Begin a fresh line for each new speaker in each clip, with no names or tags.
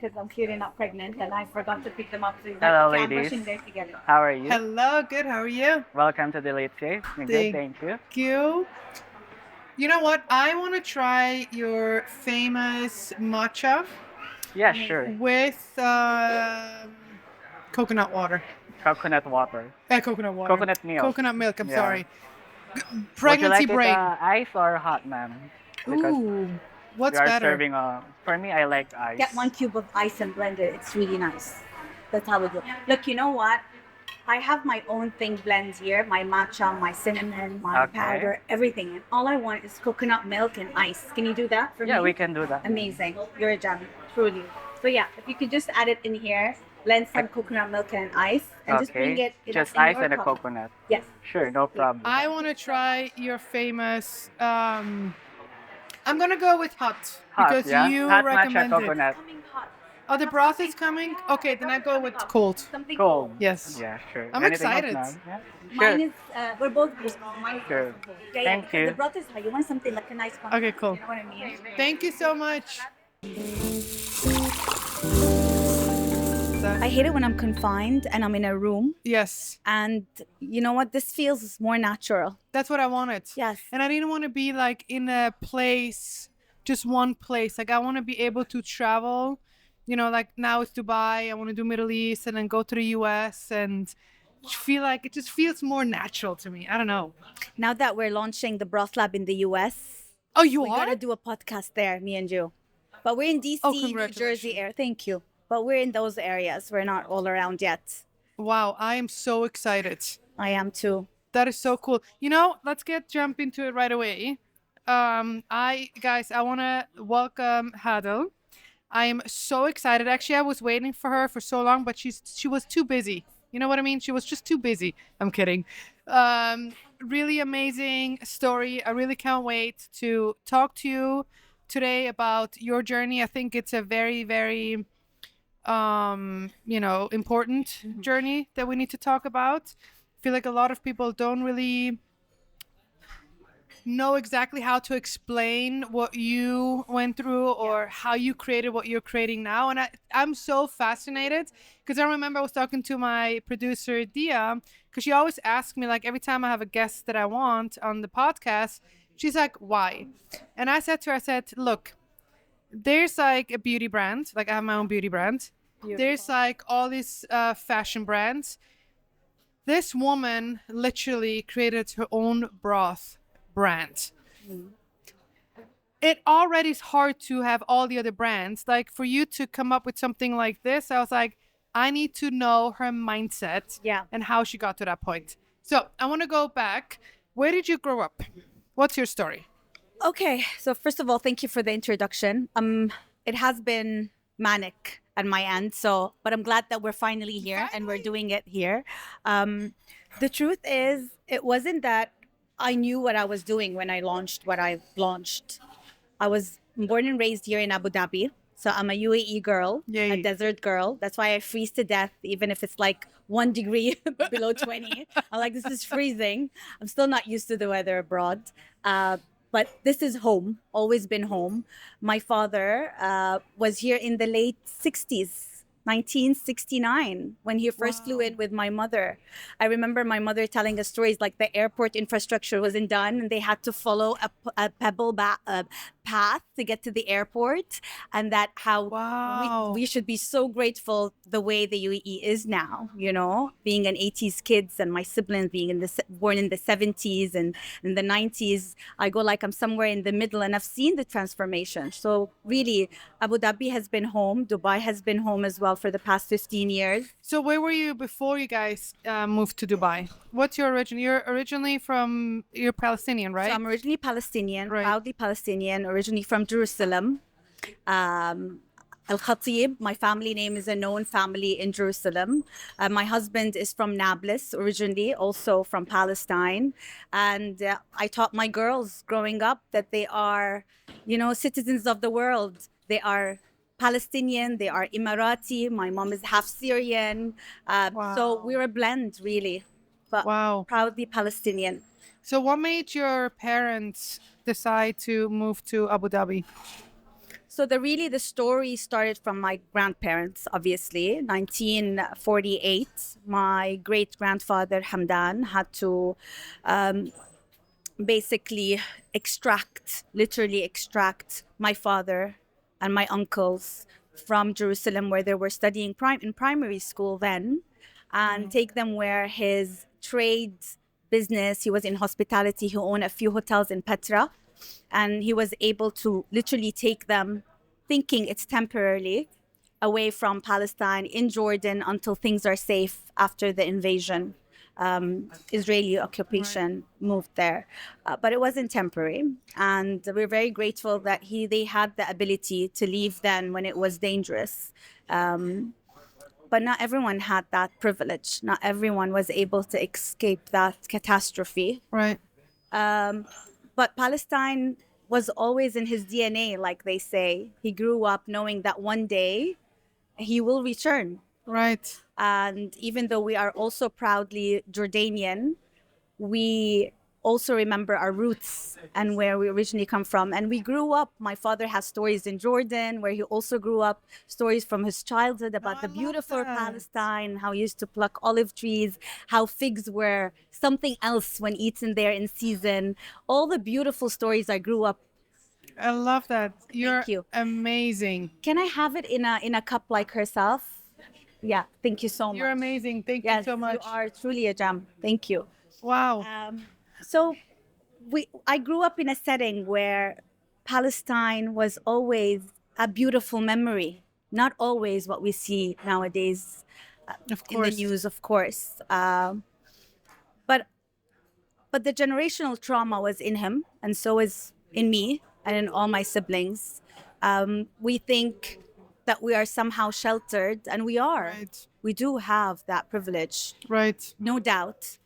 because I'm clearly not pregnant and I forgot to pick them up. So he's like,
Hello,
okay, I'm
ladies.
rushing there together.
How are you?
Hello, good. How are you?
Welcome to the late shave. Good,
Thank
thank you.
you. You know what? I want to try your famous matcha
Yeah, sure.
with coconut water.
Coconut water.
Coconut water.
Coconut milk.
Coconut milk. I'm
Yeah.
sorry.
Would you
Pregnancy
like it
brain.
ice or hot, ma'am? Because
Ooh,
we
what's
are
better?
serving for me, I like ice.
Get 1 cube of ice and blend it. It's really nice. That's how we do. Look, you know what? I have my own thing blends here, my matcha, my cinnamon, my
Okay.
powder, everything. And all I want is coconut milk and ice. Can you do that for me?
Yeah, we can do that.
Amazing. You're a gem, truly. So yeah, if you could just add it in here, blend some coconut milk and ice, and just bring
Okay.
it in
Just
in
ice
your
and a
cup.
coconut.
Yes.
Sure, no problem.
I want to try your famous. I'm gonna go with hot
Hot,
because
yeah?
you
Hot matcha
recommended.
coconut.
Coming hot.
Oh, the broth is coming. Okay, then I go with cold.
Something
Cold.
Yes.
Yeah, sure.
I'm
Anything else,
excited.
ma'am? Yeah?
Mine
Sure.
is, we're both cold. Mine is
Sure.
also cold. Yeah,
Thank
because
you.
the broth is hot. You want something like a nice one.
Okay, cool.
You know what I mean?
Thank you so much.
I hate it when I'm confined and I'm in a room.
Yes,
And you know what? This feels more natural.
that's what I wanted.
Yes.
And I didn't want to be like in a place, just one place. Like I want to be able to travel. You know, like now it's Dubai. I want to do Middle East and then go to the US and feel like it just feels more natural to me. I don't know.
Now that we're launching the Broth Lab in the US,
Oh, you
we're
are?
gonna do a podcast there, me and you. But we're in DC,
Oh,
New
congratulations.
Jersey area. Thank you. But we're in those areas. We're not all around yet.
Wow, I am so excited.
I am too.
That is so cool. You know, let's jump into it right away. I want to welcome Hadil. I am so excited. Actually, I was waiting for her for so long, but she was too busy. You know what I mean? She was just too busy. I'm kidding. Really amazing story. I really can't wait to talk to you today about your journey. I think it's a very, very important journey that we need to talk about. I feel like a lot of people don't really know exactly how to explain what you went through or how you created what you're creating now. And I'm so fascinated because I remember I was talking to my producer, Dia, because she always asks me, like, every time I have a guest that I want on the podcast, she's like, why? And I said to her, look, there's like a beauty brand, like I have my own beauty brand. There's like all these fashion brands. This woman literally created her own broth brand. It already is hard to have all the other brands. Like for you to come up with something like this, I was like, I need to know her mindset and how she got to that point. So I want to go back. Where did you grow up? What's your story?
Okay, so first of all, thank you for the introduction. It has been manic at my end, but I'm glad that we're finally here and we're doing it here. The truth is, it wasn't that I knew what I was doing when I launched what I launched. I was born and raised here in Abu Dhabi, so I'm a UAE girl,
Yay.
a desert girl. That's why I freeze to death, even if it's like 1 degree below 20. I'm like, this is freezing. I'm still not used to the weather abroad. But this is home, always been home. My father was here in the late 60s, 1969, when he first flew in with my mother. I remember my mother telling us stories like the airport infrastructure wasn't done and they had to follow a pebble path to get to the airport, and that how
Wow.
we should be so grateful the way the UAE is now, you know, being an 80s kids and my siblings being born in the 70s and in the 90s. I go like I'm somewhere in the middle and I've seen the transformation. So really, Abu Dhabi has been home. Dubai has been home as well for the past 15 years.
So where were you before you guys moved to Dubai? What's your origin? You're originally you're Palestinian, right?
So I'm originally Palestinian,
Right.
proudly Palestinian, originally from Jerusalem. Al Khatib, my family name is a known family in Jerusalem. My husband is from Nablus, originally, also from Palestine. And I taught my girls growing up that they are, you know, citizens of the world. They are Palestinian, they are Emirati. My mom is half Syrian. So we're a blend, really. But
Wow.
proudly Palestinian.
So what made your parents decide to move to Abu Dhabi?
So the story started from my grandparents, obviously. 1948, my great grandfather Hamdan had to basically literally extract my father and my uncles from Jerusalem, where they were studying in primary school then, and take them where his trade business, he was in hospitality, he owned a few hotels in Petra, and he was able to literally take them, thinking it's temporarily, away from Palestine in Jordan until things are safe after the invasion. Israeli occupation moved there, but it wasn't temporary, and we're very grateful that they had the ability to leave then when it was dangerous. But not everyone had that privilege. Not everyone was able to escape that catastrophe.
Right.
But Palestine was always in his DNA, like they say. He grew up knowing that one day he will return.
Right.
And even though we are also proudly Jordanian, we also remember our roots and where we originally come from. And we grew up, my father has stories in Jordan where he also grew up, stories from his childhood about the beautiful Palestine, how he used to pluck olive trees, how figs were something else when eaten there in season. All the beautiful stories I grew up.
I love that. You're
you.
amazing.
Can I have it in a cup like herself? Yeah, thank you so much.
You're amazing. Thank you
Yes,
so much.
you are truly a gem. Thank you.
Wow.
So I grew up in a setting where Palestine was always a beautiful memory, not always what we see nowadays
Of
in the
course.
news, of course. But the generational trauma was in him, and so is in me and in all my siblings. We think that we are somehow sheltered, and we are.
Right.
We do have that privilege,
Right.
no doubt.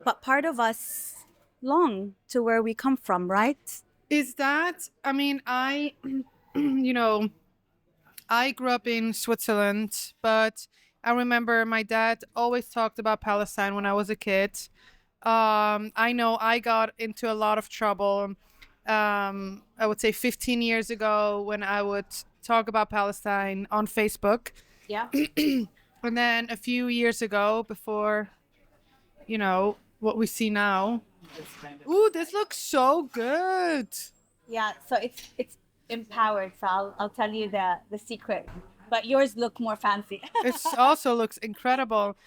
But part of us long to where we come from, right?
Is that, I mean, you know, I grew up in Switzerland, but I remember my dad always talked about Palestine when I was a kid. I know I got into a lot of trouble, I would say 15 years ago, when I would talk about Palestine on Facebook.
Yeah.
And then a few years ago, before, what we see now. Ooh, this looks so good.
Yeah, so it's empowered. So I'll tell you the secret. But yours look more fancy.
It also looks incredible.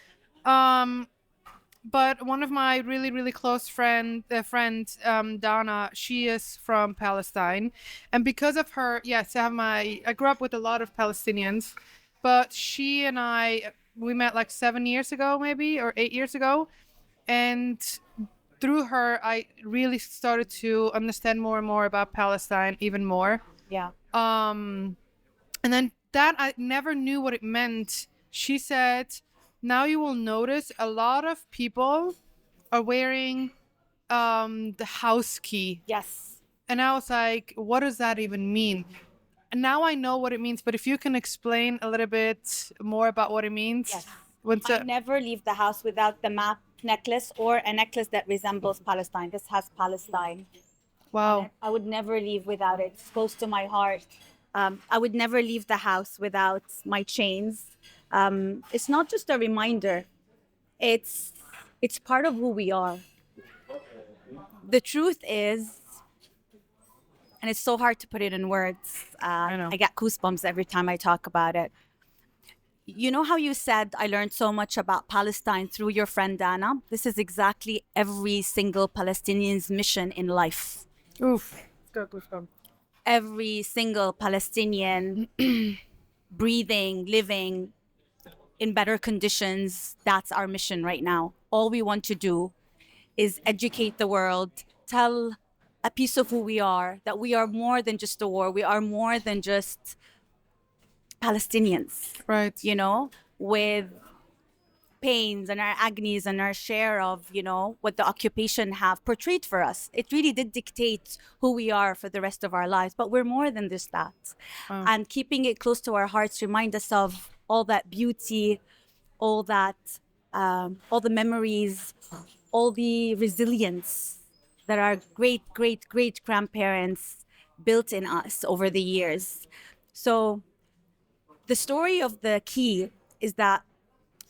But one of my really, really close friend, Donna, she is from Palestine, and because of her, yes, I grew up with a lot of Palestinians, but she and we met like 7 years ago, maybe, or 8 years ago, and through her, I really started to understand more and more about Palestine, even more.
Yeah.
And then that I never knew what it meant. She said, now you will notice a lot of people are wearing the house key.
Yes.
And I was like, what does that even mean? And now I know what it means, but if you can explain a little bit more about what it means.
Yes.
I
I never leave the house without the map necklace or a necklace that resembles Palestine. This has Palestine.
Wow.
I would never leave without it. It's close to my heart. I would never leave the house without my chains. It's not just a reminder. It's part of who we are. The truth is, and it's so hard to put it in words.
I know.
I get goosebumps every time I talk about it. You know how you said I learned so much about Palestine through your friend Dana? This is exactly every single Palestinian's mission in life.
Oof. Got goosebumps.
Every single Palestinian breathing, living in better conditions, that's our mission right now. All we want to do is educate the world, tell a piece of who we are, that we are more than just a war, we are more than just Palestinians.
Right.
With pains and our agonies and our share of, what the occupation have portrayed for us. It really did dictate who we are for the rest of our lives, but we're more than just that.
Wow.
And keeping it close to our hearts remind us of all that beauty, all that, all the memories, all the resilience that our great, great, great grandparents built in us over the years. So the story of the key is that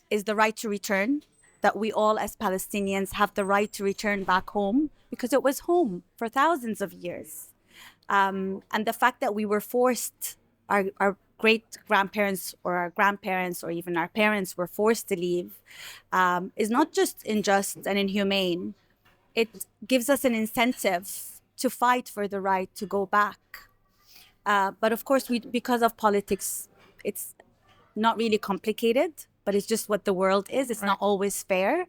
is the right to return, that we all as Palestinians have the right to return back home because it was home for thousands of years. And the fact that we were forced, our great grandparents or our grandparents or even our parents were forced to leave, is not just unjust and inhumane. It gives us an incentive to fight for the right to go back. But of course, because of politics, it's not really complicated, but it's just what the world is. It's not always fair.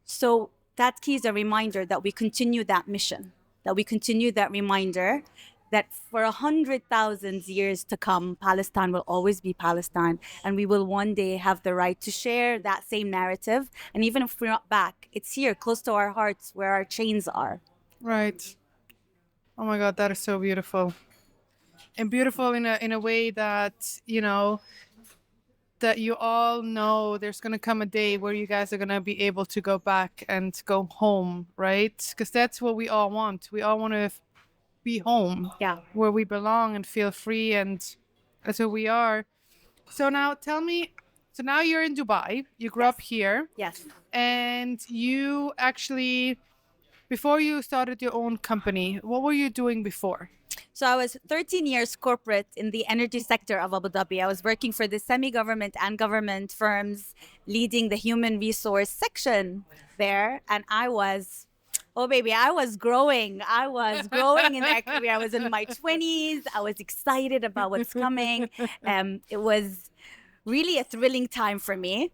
So that key is a reminder that we continue that mission, that we continue that reminder that for 100,000 years to come, Palestine will always be Palestine. And we will one day have the right to share that same narrative. And even if we're not back, it's here, close to our hearts, where our chains are.
Right. Oh my God, that is so beautiful. And beautiful in a way that, you know, that you all know there's going to come a day where you guys are going to be able to go back and go home, right? Because that's what we all want. We all want to be home, where we belong and feel free, and that's who we are. So now tell me, so now you're in Dubai, you grew up here.
Yes.
And you actually, before you started your own company, what were you doing before?
So I was 13 years corporate in the energy sector of Abu Dhabi. I was working for the semi-government and government firms, leading the human resource section there. And I was, oh baby, I was growing. I was growing in that career. I was in my 20s. I was excited about what's coming. It was really a thrilling time for me.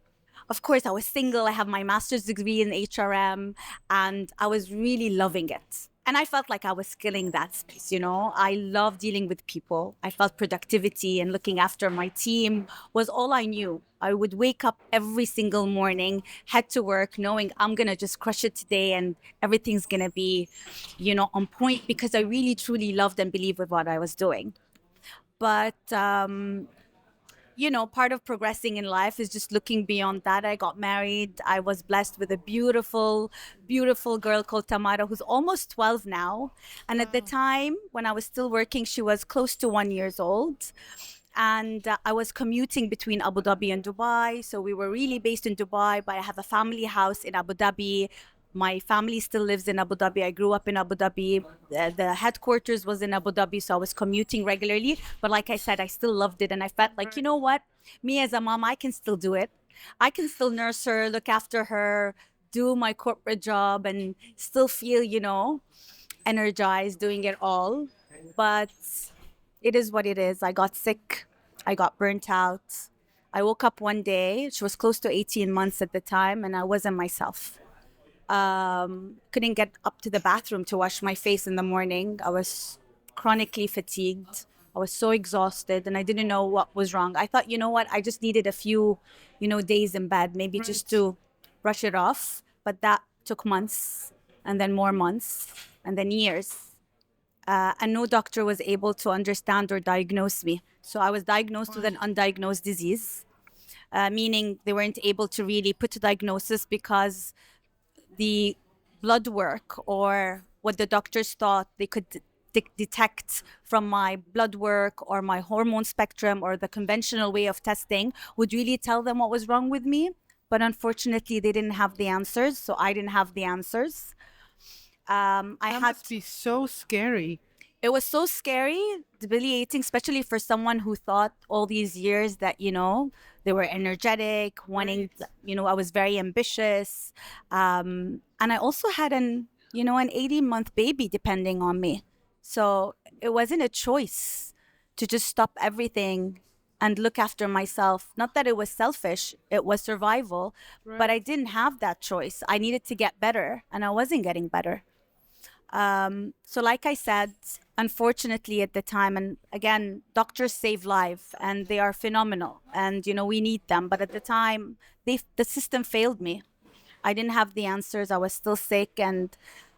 Of course, I was single. I have my master's degree in HRM, and I was really loving it. And I felt like I was killing that space, you know. I love dealing with people. I felt productivity and looking after my team was all I knew. I would wake up every single morning, head to work, knowing I'm going to just crush it today and everything's going to be, you know, on point, because I really, truly loved and believed with what I was doing. But, you know, part of progressing in life is just looking beyond that. I got married. I was blessed with a beautiful, beautiful girl called Tamara, who's almost 12 now. And at the time when I was still working, she was close to 1 year old. And I was commuting between Abu Dhabi and Dubai. So we were really based in Dubai, but I have a family house in Abu Dhabi. My family still lives in Abu Dhabi. I grew up in Abu Dhabi. The headquarters was in Abu Dhabi, so I was commuting regularly. But like I said, I still loved it. And I felt like, you know what? Me as a mom, I can still do it. I can still nurse her, look after her, do my corporate job, and still feel, you know, energized doing it all. But it is what it is. I got sick. I got burnt out. I woke up one day. She was close to 18 months at the time, and I wasn't myself. Couldn't get up to the bathroom to wash my face in the morning. I was chronically fatigued. I was so exhausted, and I didn't know what was wrong. I thought, you know what, I just needed a few, you know, days in bed, maybe just to brush it off. But that took months, and then more months, and then years. And no doctor was able to understand or diagnose me. So I was diagnosed with an undiagnosed disease, meaning they weren't able to really put a diagnosis because the blood work or what the doctors thought they could detect from my blood work or my hormone spectrum or the conventional way of testing would really tell them what was wrong with me. But unfortunately, they didn't have the answers, so I didn't have the answers.
That must be so scary.
It was so scary, debilitating, especially for someone who thought all these years that, you know, they were energetic, wanting, you know, I was very ambitious. And I also had an 18-month baby depending on me. So it wasn't a choice to just stop everything and look after myself. Not that it was selfish, it was survival, but I didn't have that choice. I needed to get better, and I wasn't getting better. So like I said, unfortunately at the time, and again, doctors save life and they are phenomenal and, you know, we need them. But at the time, the system failed me. I didn't have the answers. I was still sick. And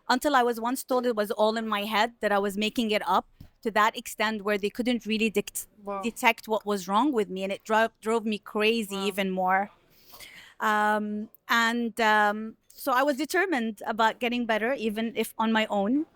until I was once told it was all in my head, that I was making it up to that extent where they couldn't really detect what was wrong with me. And it drove me crazy even more. So I was determined about getting better, even if on my own.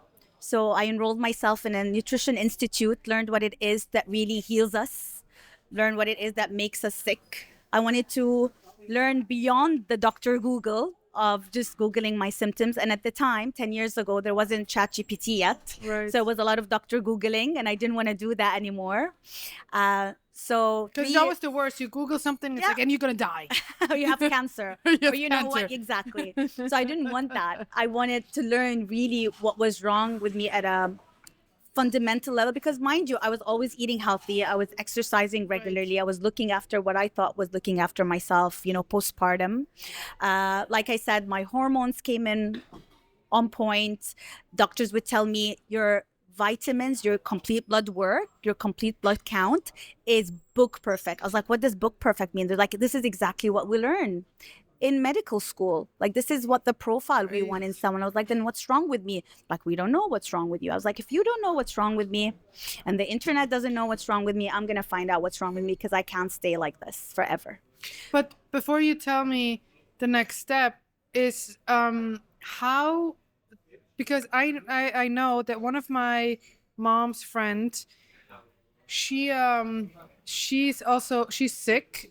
So I enrolled myself in a nutrition institute, learned what it is that really heals us, learned what it is that makes us sick. I wanted to learn beyond the Dr. Google of just Googling my symptoms. And at the time, 10 years ago, there wasn't ChatGPT yet.
Right.
So it was a lot of Dr. Googling, and I didn't want to do that anymore. So
Because that was the worst. You Google something, it's
Yeah.
like, and you're gonna die.
or you have cancer,
You have
or you know what
cancer.
exactly. So I didn't want that. I wanted to learn really what was wrong with me at a fundamental level, because mind you, I was always eating healthy, I was exercising regularly, I was looking after what I thought was looking after myself, postpartum. Like I said, my hormones came in on point. Doctors would tell me your vitamins, your complete blood work, your complete blood count is book perfect. I was like, what does book perfect mean? They're like, this is exactly what we learn in medical school. Like, this is what the profile we want in someone. I was like, then what's wrong with me? Like, we don't know what's wrong with you. I was like, if you don't know what's wrong with me and the internet doesn't know what's wrong with me, I'm going to find out what's wrong with me, because I can't stay like this forever.
But before you tell me the next step is how, because I know that one of my mom's friends, she's sick,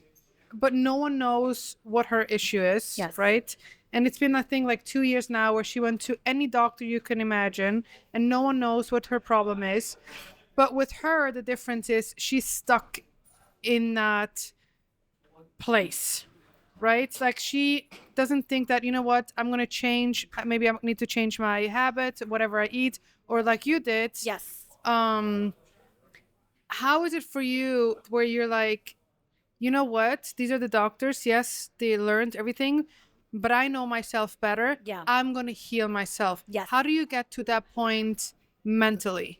but no one knows what her issue is.
Yes.
Right? And it's been, I think, like 2 years now where she went to any doctor you can imagine, and no one knows what her problem is. But with her, the difference is she's stuck in that place, right? Like, she doesn't think that, you know what, I'm going to change. Maybe I need to change my habits, whatever I eat, or like you did.
Yes.
How is it for you where you're like, you know what, these are the doctors. Yes, they learned everything, but I know myself better.
Yeah.
I'm going to heal myself.
Yes.
How do you get to that point mentally?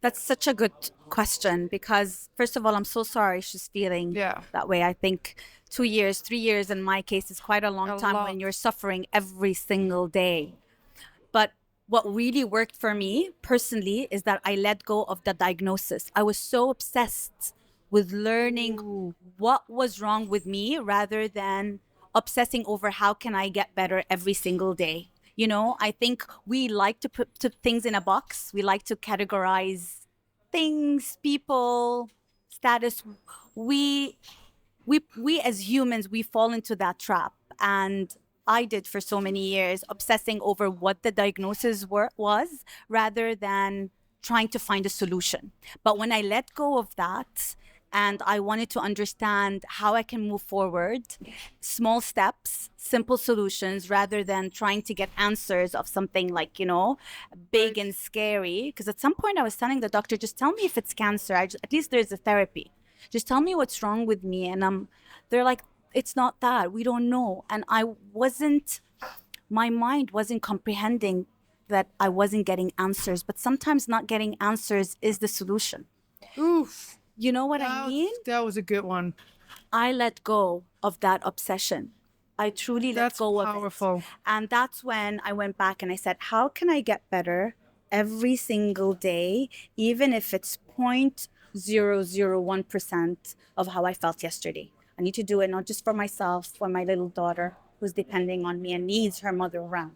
That's such a good question, because first of all, I'm so sorry she's feeling
Yeah.
that way. I think 2 years, 3 years in my case is quite a long
A
time
lot.
when you're suffering every single day. But what really worked for me personally is that I let go of the diagnosis. I was so obsessed with learning what was wrong with me rather than obsessing over how can I get better every single day. I think we like to put things in a box. We like to categorize things, people, status. We as humans, we fall into that trap. And I did for so many years, obsessing over what the diagnosis was rather than trying to find a solution. But when I let go of that, and I wanted to understand how I can move forward, small steps, simple solutions, rather than trying to get answers of something like, big and scary. Because at some point I was telling the doctor, just tell me if it's cancer. At least there's a therapy. Just tell me what's wrong with me. And they're like, it's not that. We don't know. And my mind wasn't comprehending that I wasn't getting answers. But sometimes not getting answers is the solution.
Oof.
You know what I mean?
That was a good one.
I let go of that obsession. I truly let go of it.
That's powerful.
And that's when I went back and I said, how can I get better every single day, even if it's 0.001% of how I felt yesterday? I need to do it not just for myself, for my little daughter who's depending on me and needs her mother around.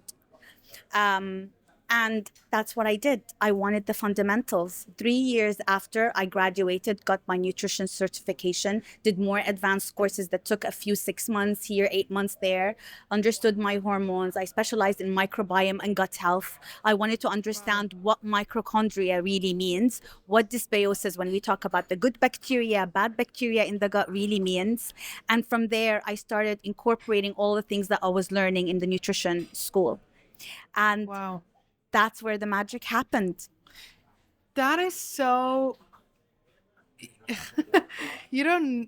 And that's what I did. I wanted the fundamentals. 3 years after I graduated, got my nutrition certification, did more advanced courses that took a few 6 months here, 8 months there, understood my hormones. I specialized in microbiome and gut health. I wanted to understand what mitochondria really means, what dysbiosis, when we talk about the good bacteria, bad bacteria in the gut, really means. And from there, I started incorporating all the things that I was learning in the nutrition school. And
Wow.
that's where the magic happened.
That is so. I don't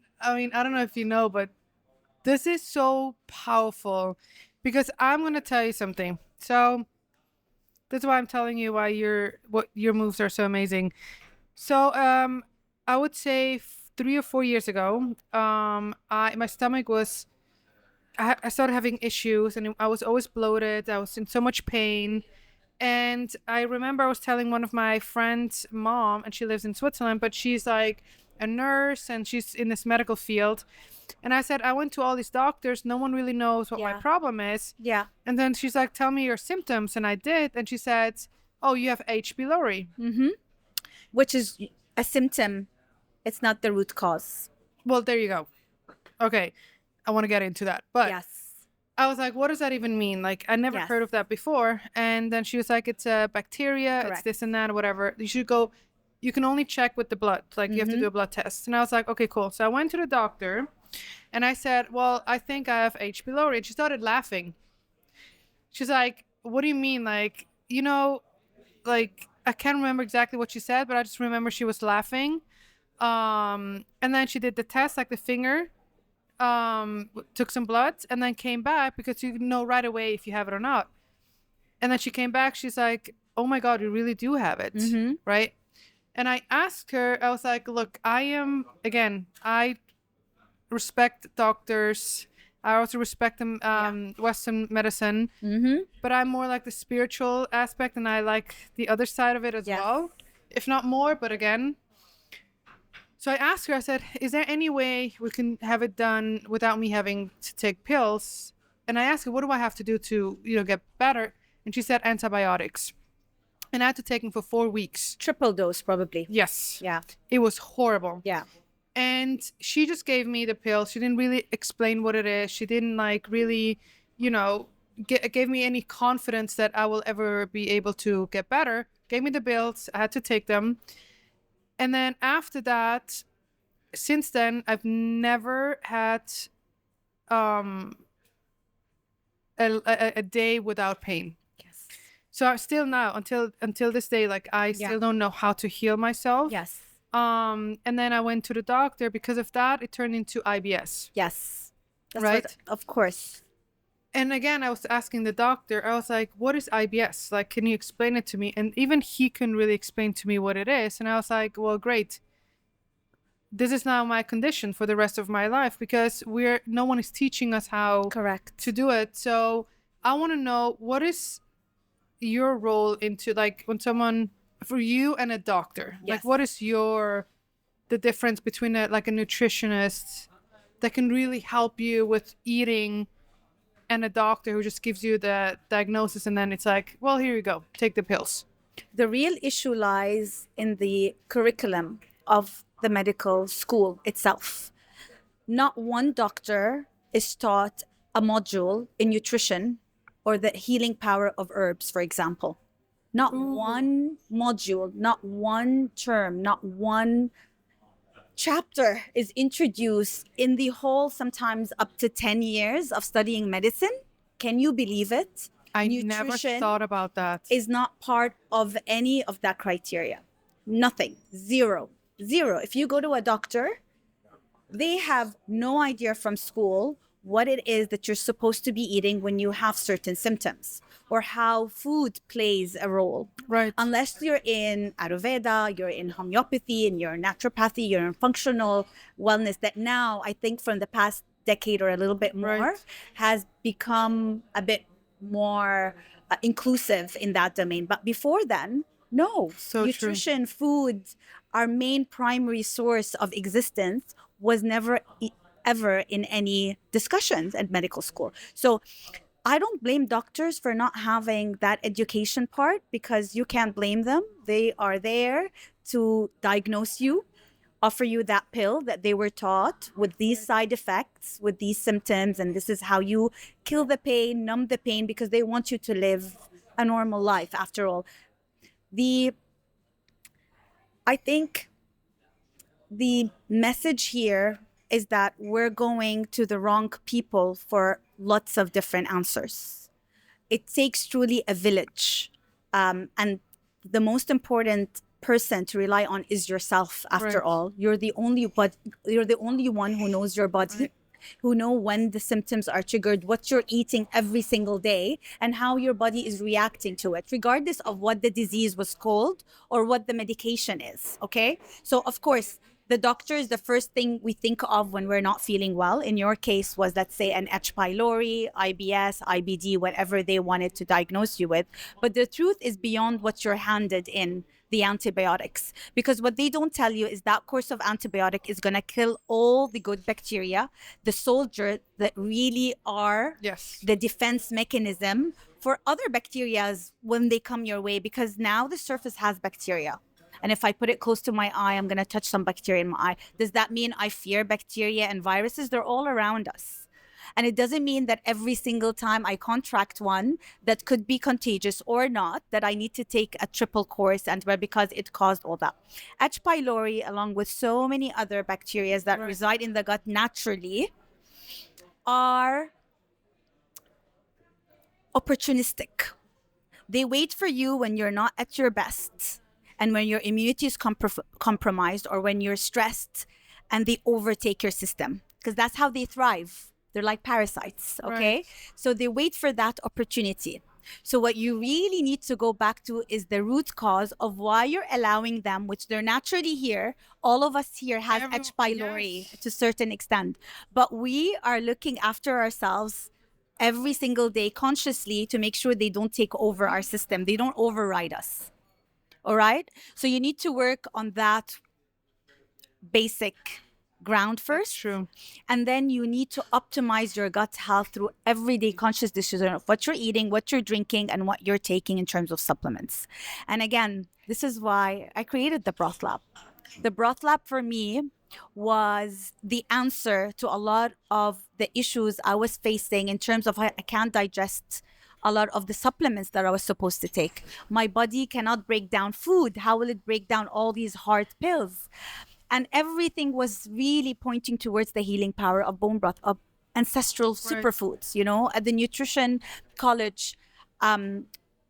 know if you know, but this is so powerful, because I'm going to tell you something. So that's why I'm telling you what your moves are so amazing. So I would say 3 or 4 years ago, my stomach was, I started having issues, and I was always bloated. I was in so much pain. And I remember I was telling one of my friends' mom, and she lives in Switzerland, but she's like a nurse and she's in this medical field. And I said, I went to all these doctors. No one really knows what my
Yeah.
problem is.
Yeah.
And then she's like, tell me your symptoms. And I did. And she said, oh, you have H. pylori.
which is a symptom. It's not the root cause.
Well, there you go. Okay, I want to get into that, but
Yes.
I was like, what does that even mean? Like, I never
Yes.
heard of that before. And then she was like, it's a bacteria, it's
Correct.
this and that, whatever. You should go, you can only check with the blood. Like, you have to do a blood test. And I was like, okay, cool. So I went to the doctor and I said, well, I think I have H. pylori. And she started laughing. She's like, what do you mean? Like, you know, like, I can't remember exactly what she said, but I just remember she was laughing. And then she did the test, like the finger, took some blood and then came back because you know right away if you have it or not. And then she came back, she's like, oh my God, you really do have it, right? And I asked her, I was like, look, I respect doctors. I also respect them, Western medicine, but I'm more like the spiritual aspect and I like the other side of it as well, if not more, but again. So I asked her, I said, is there any way we can have it done without me having to take pills? And I asked her, what do I have to do to, get better? And she said antibiotics. And I had to take them for 4 weeks.
Triple dose, probably.
Yes.
Yeah.
It was horrible.
Yeah.
And she just gave me the pills. She didn't really explain what it is. She didn't really, gave me any confidence that I will ever be able to get better. Gave me the pills. I had to take them. And then after that, since then, I've never had a day without pain.
Yes.
So I still now, until this day, like I still don't know how to heal myself.
Yes.
And then I went to the doctor. Because of that, it turned into IBS.
Yes. That's
Right?
of course.
And again, I was asking the doctor, I was like, what is IBS? Like, can you explain it to me? And even he couldn't really explain to me what it is. And I was like, well, great. This is now my condition for the rest of my life because no one is teaching us how
Correct.
to do it. So I want to know, what is your role into, like, when someone, for you and a doctor, like, what is the difference between a nutritionist that can really help you with eating and a doctor who just gives you the diagnosis and then it's like, well, here you go, take the pills?
The real issue lies in the curriculum of the medical school itself. Not one doctor is taught a module in nutrition or the healing power of herbs, for example. Not one module, not one term, not one chapter is introduced in the whole, sometimes up to 10 years of studying medicine. Can you believe it?
I never thought about that.
Is not part of any of that criteria. Nothing. Zero. If you go to a doctor, they have no idea from school what it is that you're supposed to be eating when you have certain symptoms or how food plays a role.
Right.
Unless you're in Ayurveda, you're in homeopathy, and you're in naturopathy, you're in functional wellness, that now I think from the past decade or a little bit more has become a bit more inclusive in that domain. But before then, no.
So
nutrition, food, our main primary source of existence was never ever in any discussions at medical school. So I don't blame doctors for not having that education part because you can't blame them. They are there to diagnose you, offer you that pill that they were taught with these side effects, with these symptoms, and this is how you kill the pain, numb the pain, because they want you to live a normal life after all. I think the message here is that we're going to the wrong people for lots of different answers. It takes truly a village. And the most important person to rely on is yourself, after all. You're the only one who knows your body, who know when the symptoms are triggered, what you're eating every single day, and how your body is reacting to it, regardless of what the disease was called or what the medication is, okay? So, of course, the doctor is the first thing we think of when we're not feeling well. In your case was, let's say, an H. pylori, IBS, IBD, whatever they wanted to diagnose you with. But the truth is beyond what you're handed in the antibiotics. Because what they don't tell you is that course of antibiotic is going to kill all the good bacteria, the soldier that really are the defense mechanism for other bacterias when they come your way, because now the surface has bacteria. And if I put it close to my eye, I'm going to touch some bacteria in my eye. Does that mean I fear bacteria and viruses? They're all around us. And it doesn't mean that every single time I contract one that could be contagious or not, that I need to take a triple course because it caused all that. H. pylori, along with so many other bacteria that reside in the gut naturally, are opportunistic. They wait for you when you're not at your best and when your immunity is compromised or when you're stressed, and they overtake your system, because that's how they thrive. They're like parasites, okay?
Right.
So they wait for that opportunity. So what you really need to go back to is the root cause of why you're allowing them, which they're naturally here. All of us here has H. pylori to a certain extent, but we are looking after ourselves every single day consciously to make sure they don't take over our system. They don't override us. All right? So you need to work on that basic ground first.
True.
And then you need to optimize your gut health through everyday conscious decision of what you're eating, what you're drinking, and what you're taking in terms of supplements. And again, this is why I created the Broth Lab. The Broth Lab for me was the answer to a lot of the issues I was facing in terms of I can't digest a lot of the supplements that I was supposed to take. My body cannot break down food. How will it break down all these hard pills? And everything was really pointing towards the healing power of bone broth, of ancestral superfoods. You know, at the nutrition college,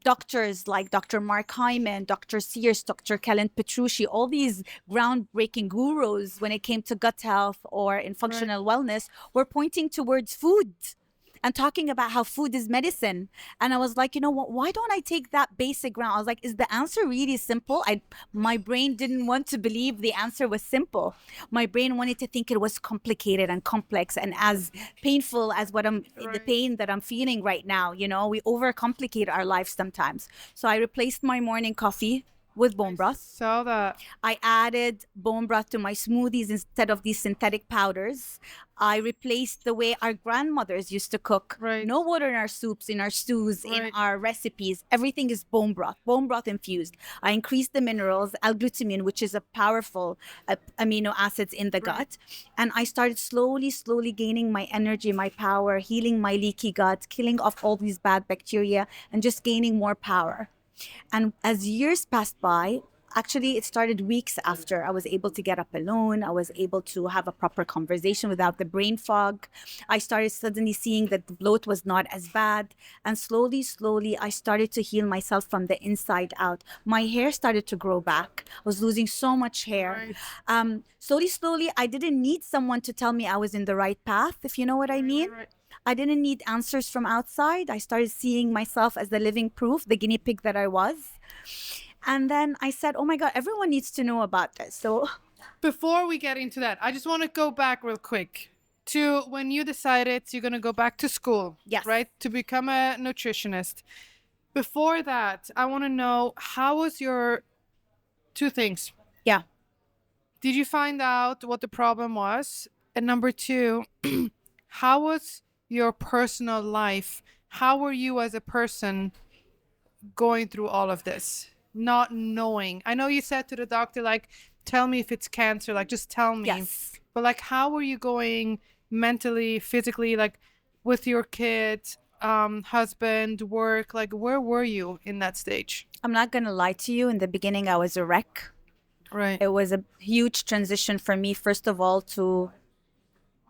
doctors like Dr. Mark Hyman, Dr. Sears, Dr. Kellen Petrucci, all these groundbreaking gurus when it came to gut health or in functional wellness were pointing towards food and talking about how food is medicine. And I was like, you know what, why don't I take that basic ground? I was like, is the answer really simple? My brain didn't want to believe the answer was simple. My brain wanted to think it was complicated and complex and as painful as the pain that I'm feeling right now. You know, we overcomplicate our lives sometimes. So I replaced my morning coffee with bone broth.
Saw that.
I added bone broth to my smoothies instead of these synthetic powders. I replaced the way our grandmothers used to cook.
Right.
No water in our soups, in our stews, in our recipes. Everything is bone broth infused. I increased the minerals, L-glutamine, which is a powerful amino acids in the gut. And I started slowly gaining my energy, my power, healing my leaky gut, killing off all these bad bacteria, and just gaining more power. And as years passed by, actually, it started weeks after I was able to get up alone. I was able to have a proper conversation without the brain fog. I started suddenly seeing that the bloat was not as bad. And slowly, I started to heal myself from the inside out. My hair started to grow back. I was losing so much hair. Slowly, I didn't need someone to tell me I was in the right path, if you know what I mean. I didn't need answers from outside. I started seeing myself as the living proof, the guinea pig that I was. And then I said, oh my God, everyone needs to know about this. So
before we get into that, I just want to go back real quick to when you decided you're going to go back to school.
Yes.
Right? To become a nutritionist. Before that, I want to know, how was your two things?
Yeah.
Did you find out what the problem was? And number two, how was your personal life? How were you as a person going through all of this, not knowing? I know you said to the doctor, like, tell me if it's cancer, like, just tell me.
Yes.
But like, how were you going mentally, physically, like with your kids, husband, work? Like, where were you in that stage?
I'm not going to lie to you. In the beginning, I was a wreck.
Right.
It was a huge transition for me, first of all, to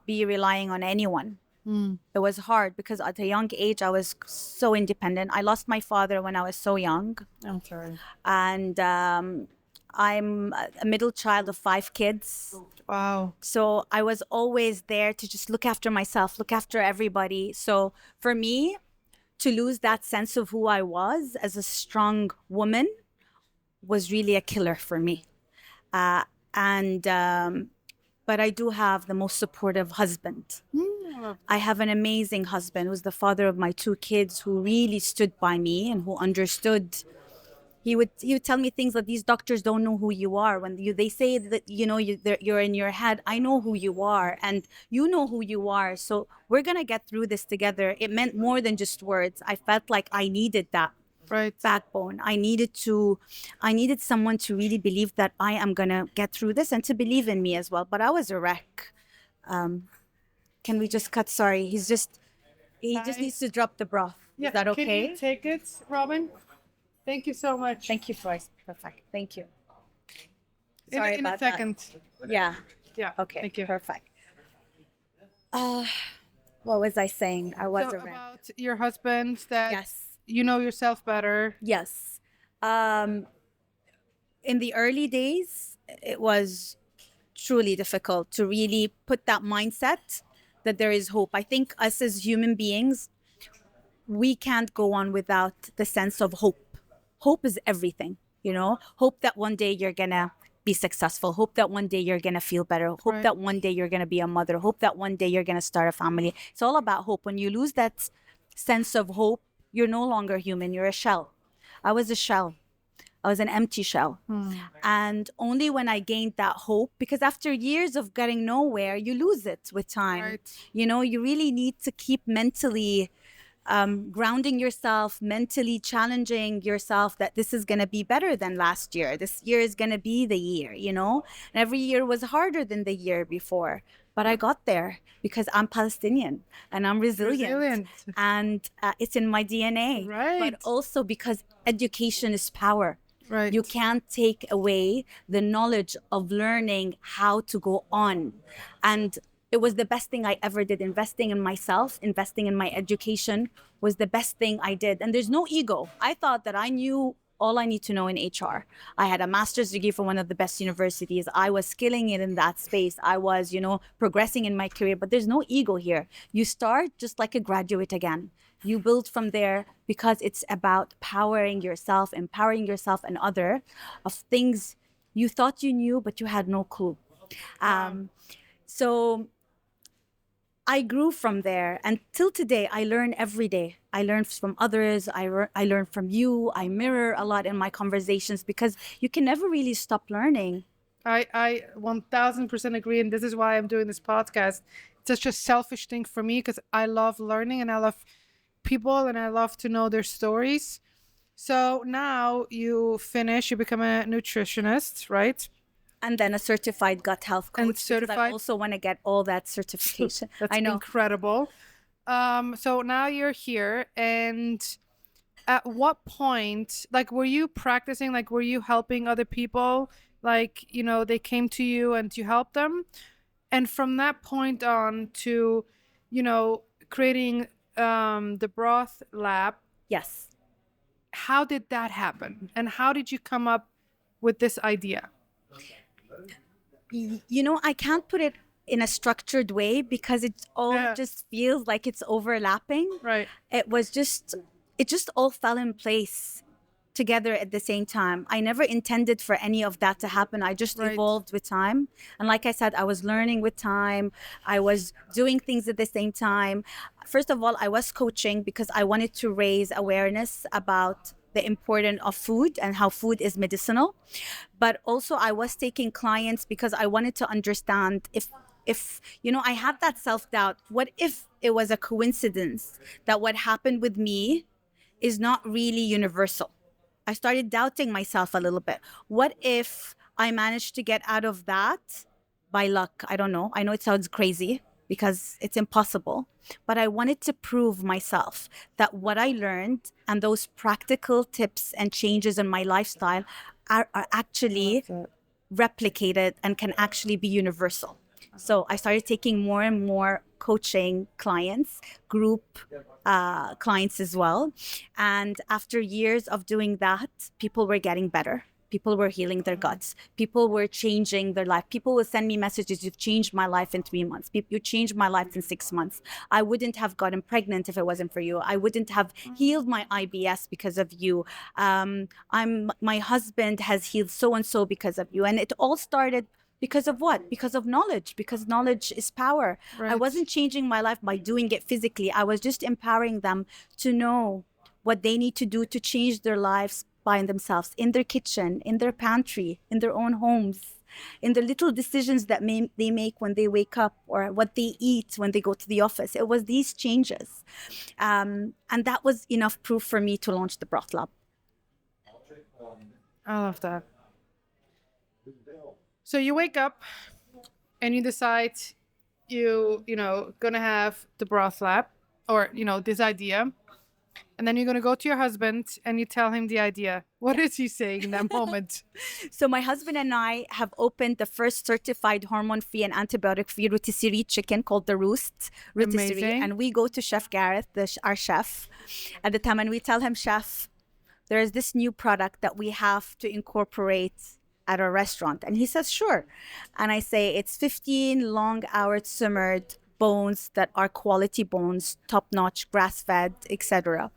be relying on anyone. It was hard because at a young age, I was so independent. I lost my father when I was so young.
I'm sorry.
And I'm a middle child of 5 kids.
Wow.
So I was always there to just look after myself, look after everybody. So for me, to lose that sense of who I was as a strong woman was really a killer for me. But I do have the most supportive husband. I have an amazing husband who's the father of my 2 kids, who really stood by me and who understood he would tell me things that these doctors don't know who you are. When they say that you're in your head, I know who you are, and you know who you are. So we're gonna get through this together. It meant more than just words. I felt like I needed that
Right.
backbone. I needed someone to really believe that I am gonna get through this and to believe in me as well. But I was a wreck. Can we just cut? Sorry, he just needs to drop the broth.
Yeah.
Is that
Can
okay?
you take it, Robin? Thank you so much.
Thank you, Floyd. Perfect. Thank you.
In,
Sorry
in a
about that.
second.
Yeah.
Yeah.
Okay.
Thank you.
Perfect. What was I saying? I was
So
a wreck.
about your husband, that
Yes.
you know yourself better.
Yes. In the early days, it was truly difficult to really put that mindset that there is hope. I think us as human beings, we can't go on without the sense of hope. Hope is everything, Hope that one day you're gonna be successful. Hope that one day you're gonna feel better. Hope
Right.
that one day you're gonna be a mother. Hope that one day you're gonna start a family. It's all about hope. When you lose that sense of hope, you're no longer human. You're a shell. I was a shell. I was an empty shell. And only when I gained that hope, because after years of getting nowhere, you lose it with time.
Right.
You really need to keep mentally grounding yourself, mentally challenging yourself that this is going to be better than last year. This year is going to be the year, And every year was harder than the year before. But I got there because I'm Palestinian and I'm resilient. And it's in my DNA.
Right.
But also because education is power.
Right.
You can't take away the knowledge of learning how to go on. And it was the best thing I ever did. Investing in myself, investing in my education was the best thing I did. And there's no ego. I thought that I knew all I need to know in HR. I had a master's degree from one of the best universities. I was skilling it in that space. I was, progressing in my career, but there's no ego here. You start just like a graduate again. You build from there because it's about empowering yourself and other of things you thought you knew, but you had no clue. So I grew from there, and till today, I learn every day. I learn from others. I learn from you. I mirror a lot in my conversations because you can never really stop learning.
I 1000% agree, and this is why I'm doing this podcast. It's such a selfish thing for me because I love learning and I love people and I love to know their stories. So now you become a nutritionist, right?
And then a certified gut health coach.
And certified.
I also want to get all that certification.
That's
I know.
incredible. So now you're here, and at what point, were you practicing? Were you helping other people? They came to you and you helped them, and from that point on to, creating the Broth Lab.
Yes.
How did that happen, and how did you come up with this idea?
I can't put it in a structured way because it all just feels like it's overlapping.
Right.
It just all fell in place together at the same time. I never intended for any of that to happen. I just evolved with time. And like I said, I was learning with time. I was doing things at the same time. First of all, I was coaching because I wanted to raise awareness about the importance of food and how food is medicinal. But also I was taking clients because I wanted to understand if I had that self-doubt. What if it was a coincidence that what happened with me is not really universal? I started doubting myself a little bit. What if I managed to get out of that by luck? I don't know. I know it sounds crazy because it's impossible. But I wanted to prove myself that what I learned and those practical tips and changes in my lifestyle are actually replicated and can actually be universal. So I started taking more and more coaching clients, group clients as well. And after years of doing that, people were getting better. People were healing their guts. People were changing their life. People would send me messages, "You've changed my life in 3 months. You changed my life in 6 months. I wouldn't have gotten pregnant if it wasn't for you. I wouldn't have healed my IBS because of you. My husband has healed so-and-so because of you." And it all started because of what? Because of knowledge, because knowledge is power.
Right.
I wasn't changing my life by doing it physically. I was just empowering them to know what they need to do to change their lives by themselves in their kitchen, in their pantry, in their own homes, in the little decisions that they make when they wake up or what they eat when they go to the office. It was these changes. And that was enough proof for me to launch the Broth Lab.
I love that. So you wake up and you decide gonna have the Broth Lab, or this idea, and then you're gonna go to your husband and you tell him the idea. What is he saying in that moment?
So my husband and I have opened the first certified hormone-free and antibiotic-free rotisserie chicken called the Rotisserie.
Amazing.
And we go to Chef Gareth, our chef, at the time, and we tell him, Chef, there is this new product that we have to incorporate at our restaurant. And he says, sure. And I say, it's 15 long-hour simmered bones that are quality bones, top-notch, grass-fed, etc.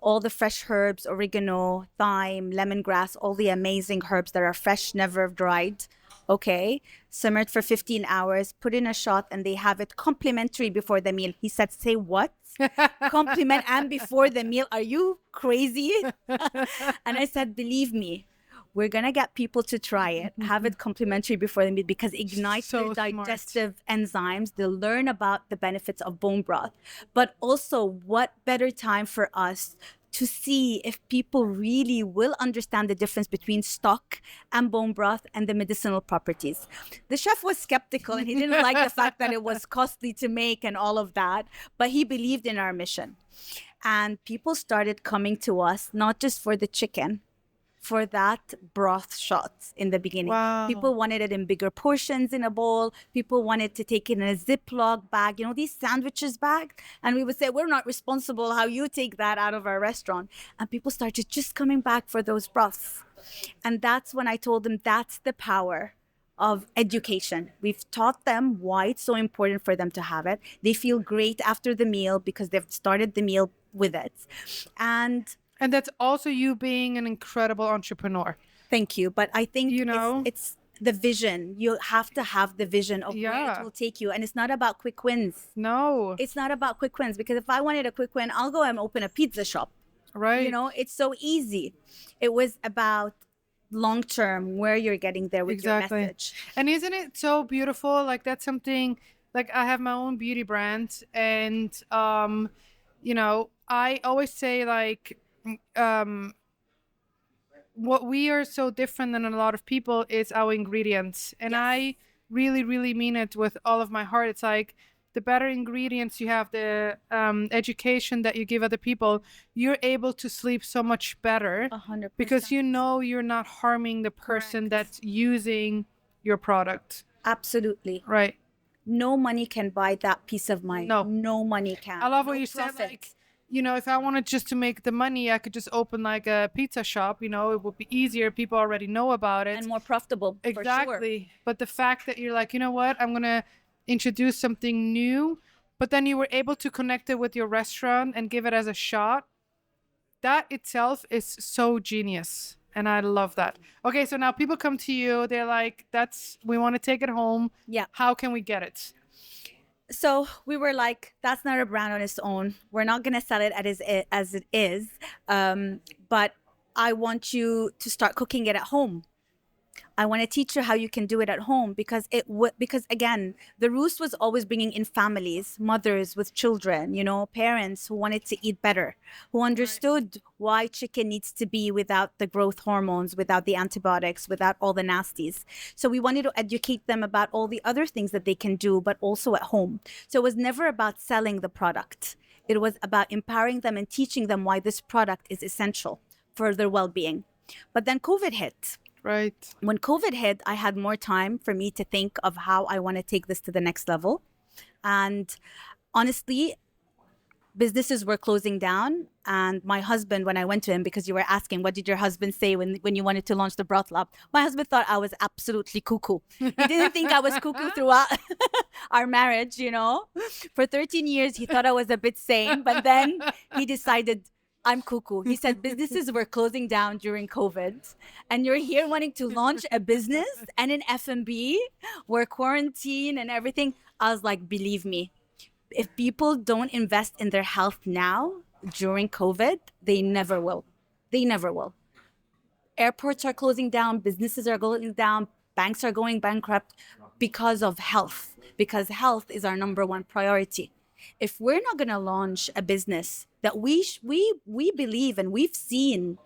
All the fresh herbs, oregano, thyme, lemongrass, all the amazing herbs that are fresh, never dried. Okay, simmered for 15 hours, put in a shot, and they have it complimentary before the meal. He said, say what? Compliment and before the meal? Are you crazy? And I said, believe me, we're going to get people to try it, have it complimentary before the meal, because ignites
So
their
smart.
digestive enzymes. They'll learn about the benefits of bone broth. But also, what better time for us to see if people really will understand the difference between stock and bone broth and the medicinal properties. The chef was skeptical and he didn't like the fact that it was costly to make and all of that, but he believed in our mission. And people started coming to us, not just for the chicken, for that broth shot in the beginning.
Wow.
People wanted it in bigger portions in a bowl. People wanted to take it in a Ziploc bag, these sandwiches bag. And we would say, we're not responsible how you take that out of our restaurant. And people started just coming back for those broths. And that's when I told them that's the power of education. We've taught them why it's so important for them to have it. They feel great after the meal because they've started the meal with it. And
that's also you being an incredible entrepreneur.
thank you. But I think
know?
it's the vision. You have to have the vision of where
Yeah.
it will take you. And it's not about quick wins.
No.
It's not about quick wins, because if I wanted a quick win, I'll go and open a pizza shop.
Right.
It's so easy. It was about long term, where you're getting there with
Exactly.
your message.
And isn't it so beautiful? Like, that's something, like, I have my own beauty brand, and I always say, like, what we are so different than a lot of people is our ingredients. And
Yes.
I really, really mean it with all of my heart. It's like, the better ingredients you have, the education that you give other people, you're able to sleep so much better
100%.
because you're not harming the person
Correct.
that's using your product.
Absolutely.
Right.
No money can buy that peace of mind.
No.
No money can.
I love what
No
you said,
profit.
like, if I wanted just to make the money, I could just open like a pizza shop, it would be easier. People already know about it.
and more profitable. For sure.
Exactly. But the fact that you're like, you know what, I'm going to introduce something new, but then you were able to connect it with your restaurant and give it as a shot, that itself is so genius. And I love that. Okay, so now people come to you, they're like, we want to take it home.
Yeah.
How can we get it?
So we were like, that's not a brand on its own. We're not going to sell it as it is. But I want you to start cooking it at home. I want to teach you how you can do it at home, because because again, the Roost was always bringing in families, mothers with children, parents who wanted to eat better, who understood why chicken needs to be without the growth hormones, without the antibiotics, without all the nasties. So we wanted to educate them about all the other things that they can do, but also at home. So it was never about selling the product. It was about empowering them and teaching them why this product is essential for their well-being. But then COVID hit.
Right.
When COVID hit, I had more time for me to think of how I want to take this to the next level. And honestly, businesses were closing down. And my husband, when I went to him, because you were asking, what did your husband say when you wanted to launch the Broth Lab? My husband thought I was absolutely cuckoo. He didn't think I was cuckoo throughout our marriage, For 13 years, he thought I was a bit sane. But then he decided, I'm cuckoo. He said businesses were closing down during COVID, and you're here wanting to launch a business and an F&B where quarantine and everything. I was like, believe me, if people don't invest in their health now during COVID, they never will. They never will. Airports are closing down, businesses are going down, banks are going bankrupt because of health, because health is our number one priority. If we're not going to launch a business that we believe and we've seen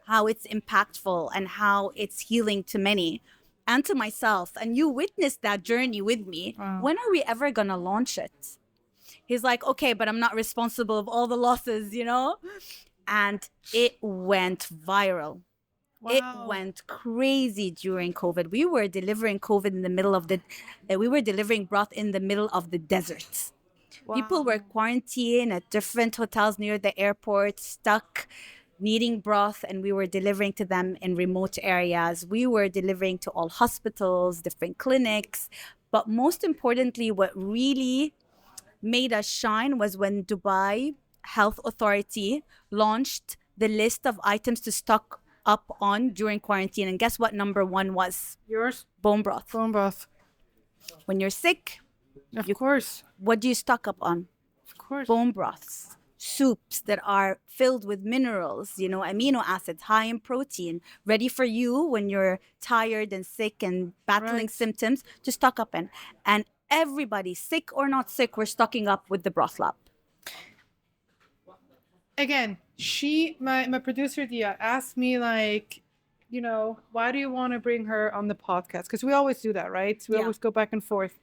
how it's impactful and how it's healing to many and to myself, and you witnessed that journey with me, when are we ever going to launch it? He's like, okay, but I'm not responsible of all the losses, you know? And it went viral. It went crazy during COVID. We were delivering we were delivering broth in the middle of the desert. People were quarantined at different hotels near the airport, stuck, needing broth, and we were delivering to them in remote areas. We were delivering to all hospitals, different clinics. But most importantly, what really made us shine was when Dubai Health Authority launched the list of items to stock up on during quarantine. And guess what number one was?
Yours?
Bone broth.
Bone broth.
When you're sick,
Of course.
what do you stock up on?
Of course.
Bone broths. Soups that are filled with minerals, you know, amino acids, high in protein, ready for you when you're tired and sick and battling symptoms to stock up in. And everybody, sick or not sick, we're stocking up with the broth lab.
Again, my producer Dia asked me, like, you know, why do you want to bring her on the podcast? Because we always do that, right? We always go back and forth.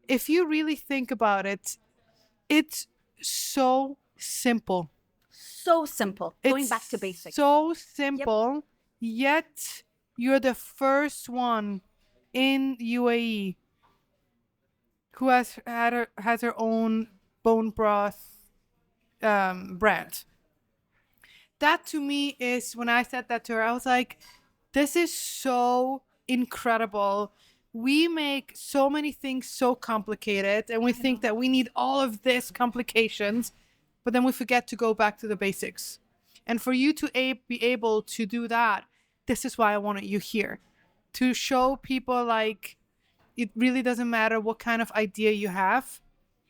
If you really think about it, it's so simple.
So simple. Going back to basics.
So simple, yet you're the first one in UAE who has her own bone broth brand. That to me is, when I said that to her, I was like, this is so incredible. We make so many things so complicated, and we think that we need all of this complications, but then we forget to go back to the basics. And for you to be able to do that, this is why I wanted you here, to show people, like, it really doesn't matter what kind of idea you have,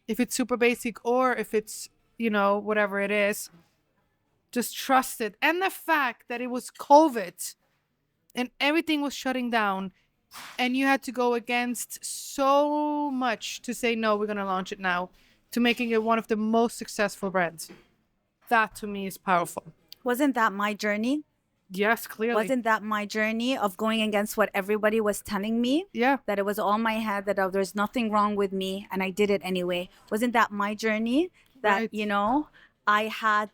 if it's super basic or if it's, you know, whatever it is, just trust it. And the fact that it was COVID and everything was shutting down, and you had to go against so much to say, no, we're going to launch it now, to making it one of the most successful brands. That to me is powerful.
Wasn't that my journey?
Yes, clearly.
Wasn't that my journey of going against what everybody was telling me?
Yeah.
That it was all my head, that there's nothing wrong with me, and I did it anyway. Wasn't that my journey? That, you know, I had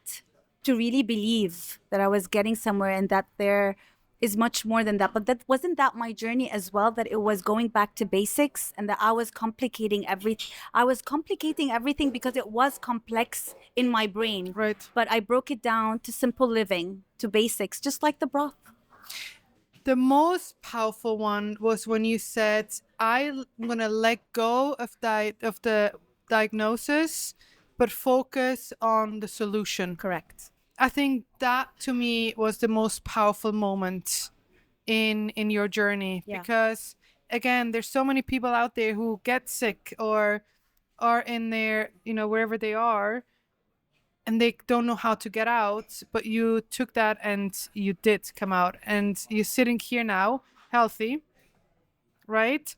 to really believe that I was getting somewhere, and that there is much more than that. But wasn't that my journey as well, that it was going back to basics, and that I was complicating everything. I was complicating everything because it was complex in my brain.
Right.
But I broke it down to simple living, to basics, just like the broth.
The most powerful one was when you said, I'm going to let go of the diagnosis, but focus on the solution.
Correct.
I think that to me was the most powerful moment in your journey, because again, there's so many people out there who get sick or are in their, you know, wherever they are, and they don't know how to get out, but you took that and you did come out, and you're sitting here now healthy, right?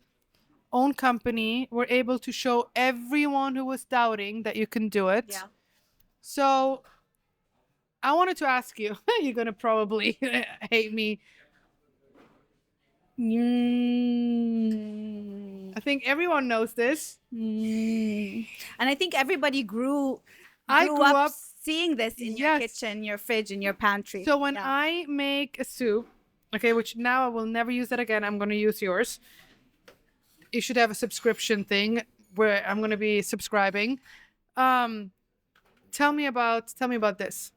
Own company. We're able to show everyone who was doubting that you can do it.
Yeah.
So I wanted to ask you, you're going to probably hate me. I think everyone knows this.
And I think everybody grew
I grew up
seeing this in your kitchen, your fridge, in your pantry.
So when I make a soup, okay, which now I will never use that again, I'm going to use yours. You should have a subscription thing where I'm going to be subscribing. Tell me about this.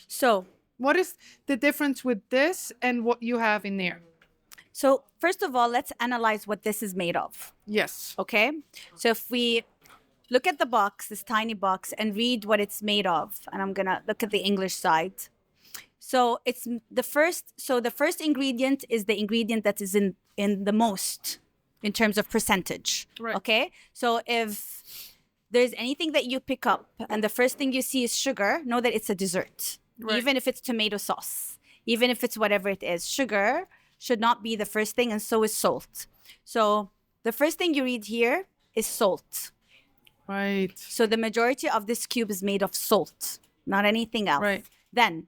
So
what is the difference with this and what you have in there?
So first of all, let's analyze what this is made of.
Yes.
Okay. So if we look at the box, this tiny box, and read what it's made of, and I'm going to look at the English side. So it's the first ingredient is the ingredient that is in the most in terms of percentage.
Right.
Okay. So if there's anything that you pick up and the first thing you see is sugar, know that it's a dessert. Right. Even if it's tomato sauce, even if it's whatever it is. Sugar should not be the first thing, and so is salt. So the first thing you read here is salt.
Right.
So the majority of this cube is made of salt, not anything else.
Right.
Then,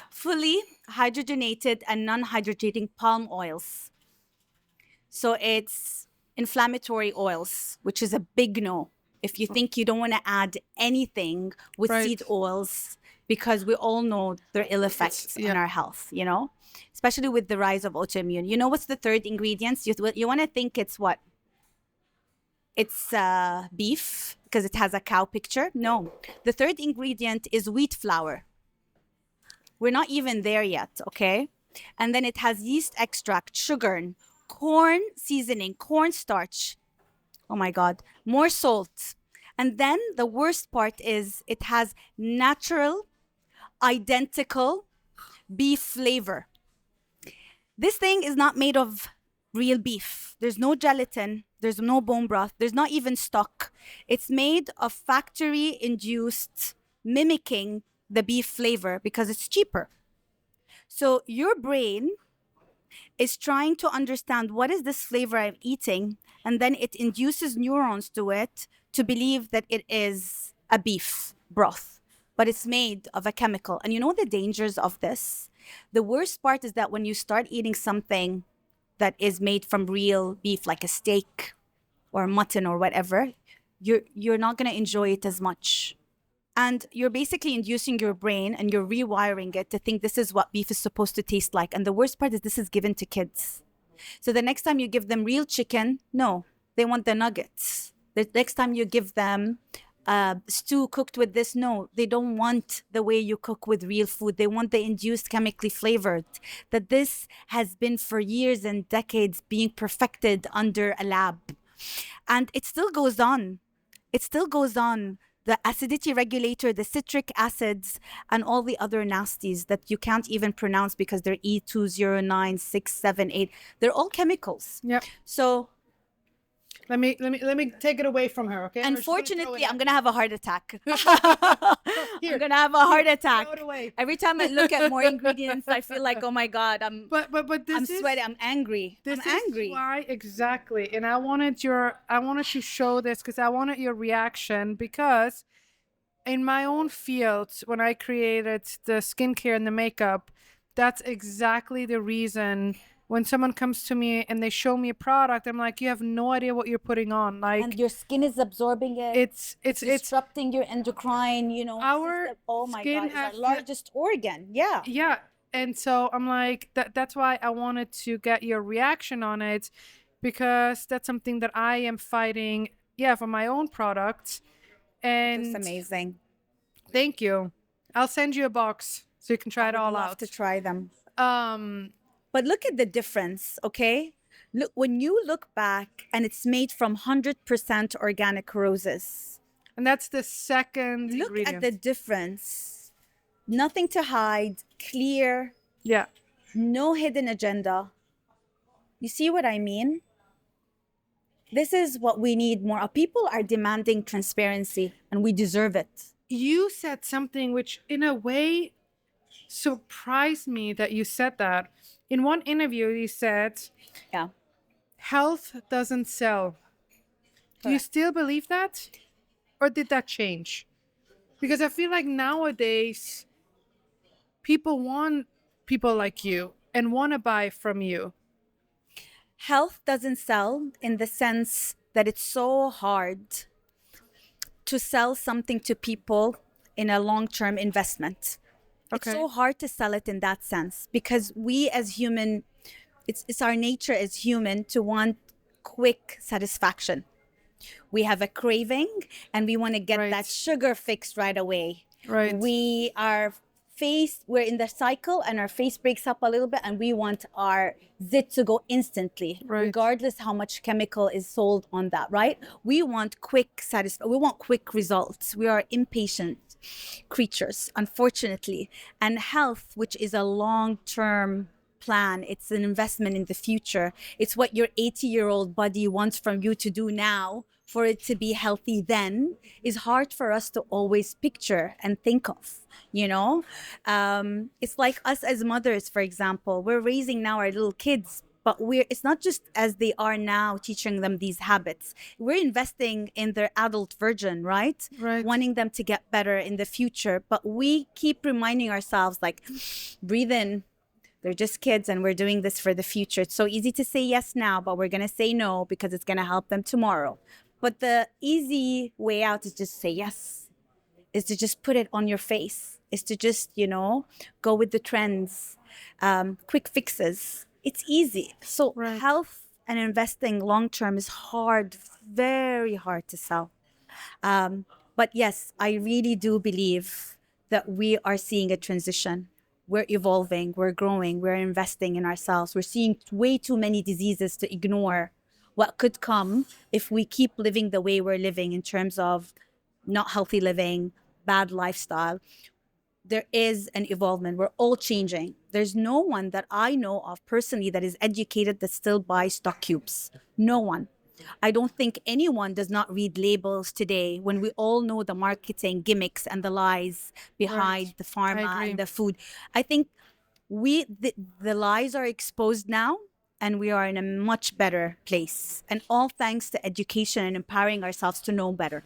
fully hydrogenated and non-hydrating palm oils. So it's inflammatory oils, which is a big no. If you think you don't want to add anything with
Right.
seed oils, because we all know their ill effects on our health, you know, especially with the rise of autoimmune. You know what's the third ingredient? You want to think it's what? It's beef because it has a cow picture. No, the third ingredient is wheat flour. We're not even there yet, okay? And then it has yeast extract, sugar, corn seasoning, cornstarch. Oh my God, more salt. And then the worst part is it has natural, identical beef flavor. This thing is not made of real beef. There's no gelatin. There's no bone broth. There's not even stock. It's made of factory induced, mimicking the beef flavor because it's cheaper. So your brain is trying to understand what is this flavor I'm eating, and then it induces neurons to it to believe that it is a beef broth, but it's made of a chemical. And you know the dangers of this? The worst part is that when you start eating something that is made from real beef, like a steak or mutton or whatever, you're not going to enjoy it as much. And you're basically inducing your brain and you're rewiring it to think this is what beef is supposed to taste like. And the worst part is this is given to kids. So the next time you give them real chicken, no, they want the nuggets. The next time you give them stew cooked with this, no, they don't want the way you cook with real food. They want the induced chemically flavored. That this has been for years and decades being perfected under a lab. And it still goes on. It still goes on. The acidity regulator, the citric acids, and all the other nasties that you can't even pronounce because they're E209678. They're all chemicals.
Yep.
So
Let me take it away from her, okay?
unfortunately, I'm gonna have a heart attack.
Here.
I'm gonna have a heart attack.
Throw it away.
Every time I look at more ingredients, I feel like, oh my God,
But this
I'm
is
sweating. I'm angry.
This
I'm angry.
is why exactly, and I wanted to show this because I wanted your reaction, because in my own field, when I created the skincare and the makeup, that's exactly the reason. When someone comes to me and they show me a product, I'm like, you have no idea what you're putting on. Like,
And your skin is absorbing it.
it's
disrupting your endocrine,
Our
system. Oh my
skin
God, it's
has
our largest organ. Yeah.
yeah. And so I'm like, that's why I wanted to get your reaction on it, because that's something that I am fighting, for my own products. And
It's amazing.
thank you. I'll send you a box so you can try it all
Love
out.
to try them.
But
But look at the difference, okay? Look, when you look back and it's made from 100% organic roses.
and that's the second
Look
ingredient.
at the difference. Nothing to hide, clear,
Yeah.
no hidden agenda. You see what I mean? This is what we need more of. People are demanding transparency and we deserve it.
You said something which in a way surprised me that you said that. In one interview you said,
Yeah.
health doesn't sell. Do you
Correct.
still believe that? Or did that change? Because I feel like nowadays people want people like you and want to buy from you.
Health doesn't sell in the sense that it's so hard to sell something to people in a long-term investment. It's
Okay.
so hard to sell it in that sense because we as human, it's our nature as human to want quick satisfaction. We have a craving and we want to get
Right.
that sugar fix right away.
Right.
We're in the cycle and our face breaks up a little bit and we want our zit to go instantly,
Right.
regardless how much chemical is sold on that, right? We want quick we want quick results. We are impatient creatures, unfortunately. And health, which is a long-term plan. It's an investment in the future. It's what your 80-year-old body wants from you to do now for it to be healthy then is hard for us to always picture and think of, you know? It's like us as mothers, for example, we're raising now our little kids, but it's not just as they are now teaching them these habits. We're investing in their adult version, right?
Right.
Wanting them to get better in the future. But we keep reminding ourselves, like, breathe in. They're just kids and we're doing this for the future. It's so easy to say yes now, but we're going to say no because it's going to help them tomorrow. But the easy way out is just say yes, is to just put it on your face, is to just, go with the trends, quick fixes. It's easy. So
Right.
health and investing long term is hard, very hard to sell. But yes, I really do believe that we are seeing a transition. We're evolving, we're growing, we're investing in ourselves. We're seeing way too many diseases to ignore what could come if we keep living the way we're living in terms of not healthy living, bad lifestyle. There is an evolvement. We're all changing. There's no one that I know of personally that is educated that still buys stock cubes. No one. I don't think anyone does not read labels today when we all know the marketing gimmicks and the lies behind
Right.
the
I
pharma
agree.
and the food. I think the lies are exposed now and we are in a much better place. And all thanks to education and empowering ourselves to know better.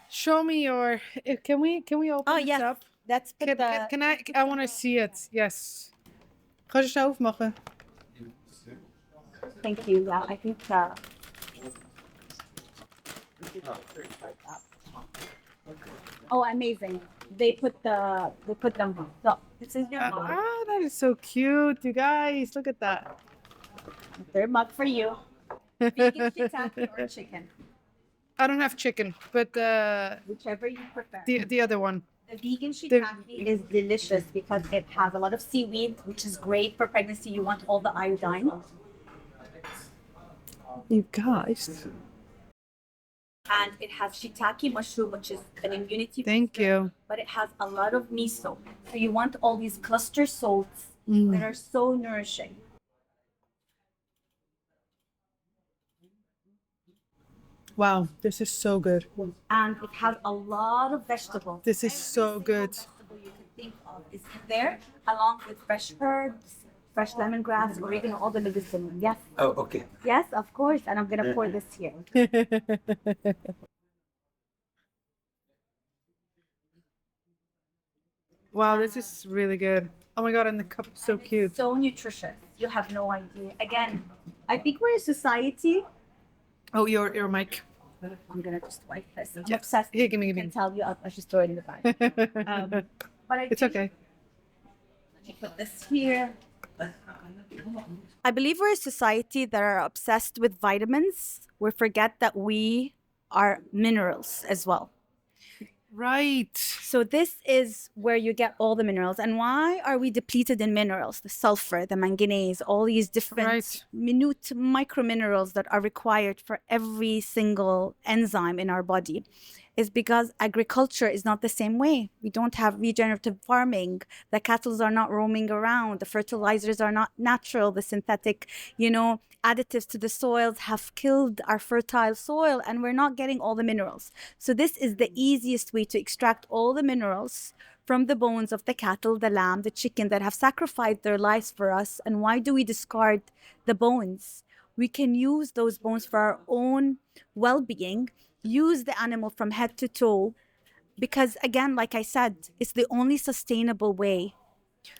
Show me your. Can we open
Oh,
this
yes.
up?
That's put the...
Can I want to see it. Yes. Ga je snel aufmachen?
Thank you. Yeah, I think... Oh, amazing. They put them... So, this is your mug.
Ah, that is so cute, you guys. Look at that.
Their mug for you. Vegan shiitake or chicken,
I don't have chicken, but
whichever you prefer.
the other one.
The vegan shiitake is delicious because it has a lot of seaweed, which is great for pregnancy. You want all the iodine.
You guys.
And it has shiitake mushroom, which is an immunity
Thank
booster,
you.
but it has a lot of miso. So you want all these cluster salts that are so nourishing.
Wow, this is so good.
And it has a lot of vegetables.
This is
Every
so
single
good.
vegetable you can think of is in there, along with fresh herbs, fresh lemongrass, oregano, all the medicine. Yes.
Oh, okay.
Yes, of course. And I'm going to pour this here.
Wow, this is really good. Oh my god, and the cup is so cute.
So nutritious. You have no idea. Again, I think we're a society.
Oh, your mic.
I'm going to just wipe this. I'm
Yeah.
obsessed.
Here, give me.
I can tell you. I'll just throw it in the bag. But I
It's
think-
okay.
Let me put this here. I believe we're a society that are obsessed with vitamins. We forget that we are minerals as well.
Right.
So this is where you get all the minerals. And why are we depleted in minerals? The sulfur, the manganese, all these different
Right.
minute microminerals that are required for every single enzyme in our body is because agriculture is not the same way. We don't have regenerative farming. The cattle are not roaming around. The fertilizers are not natural. The synthetic, additives to the soils have killed our fertile soil and we're not getting all the minerals. So this is the easiest way to extract all the minerals from the bones of the cattle, the lamb, the chicken that have sacrificed their lives for us. And why do we discard the bones? We can use those bones for our own well-being, use the animal from head to toe, because again, like I said, it's the only sustainable way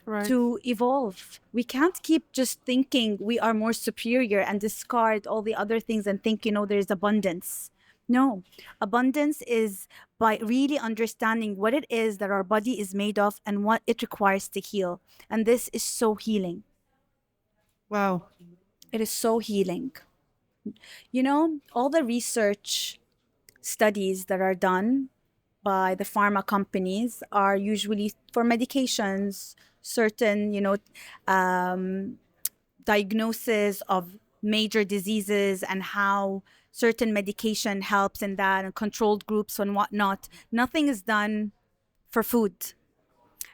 Right.
to evolve. We can't keep just thinking we are more superior and discard all the other things and think, there's abundance. No, abundance is by really understanding what it is that our body is made of and what it requires to heal. And this is so healing.
Wow.
It is so healing. All the research studies that are done by the pharma companies are usually for medications, certain, diagnosis of major diseases and how certain medication helps in that and controlled groups and whatnot. Nothing is done for food.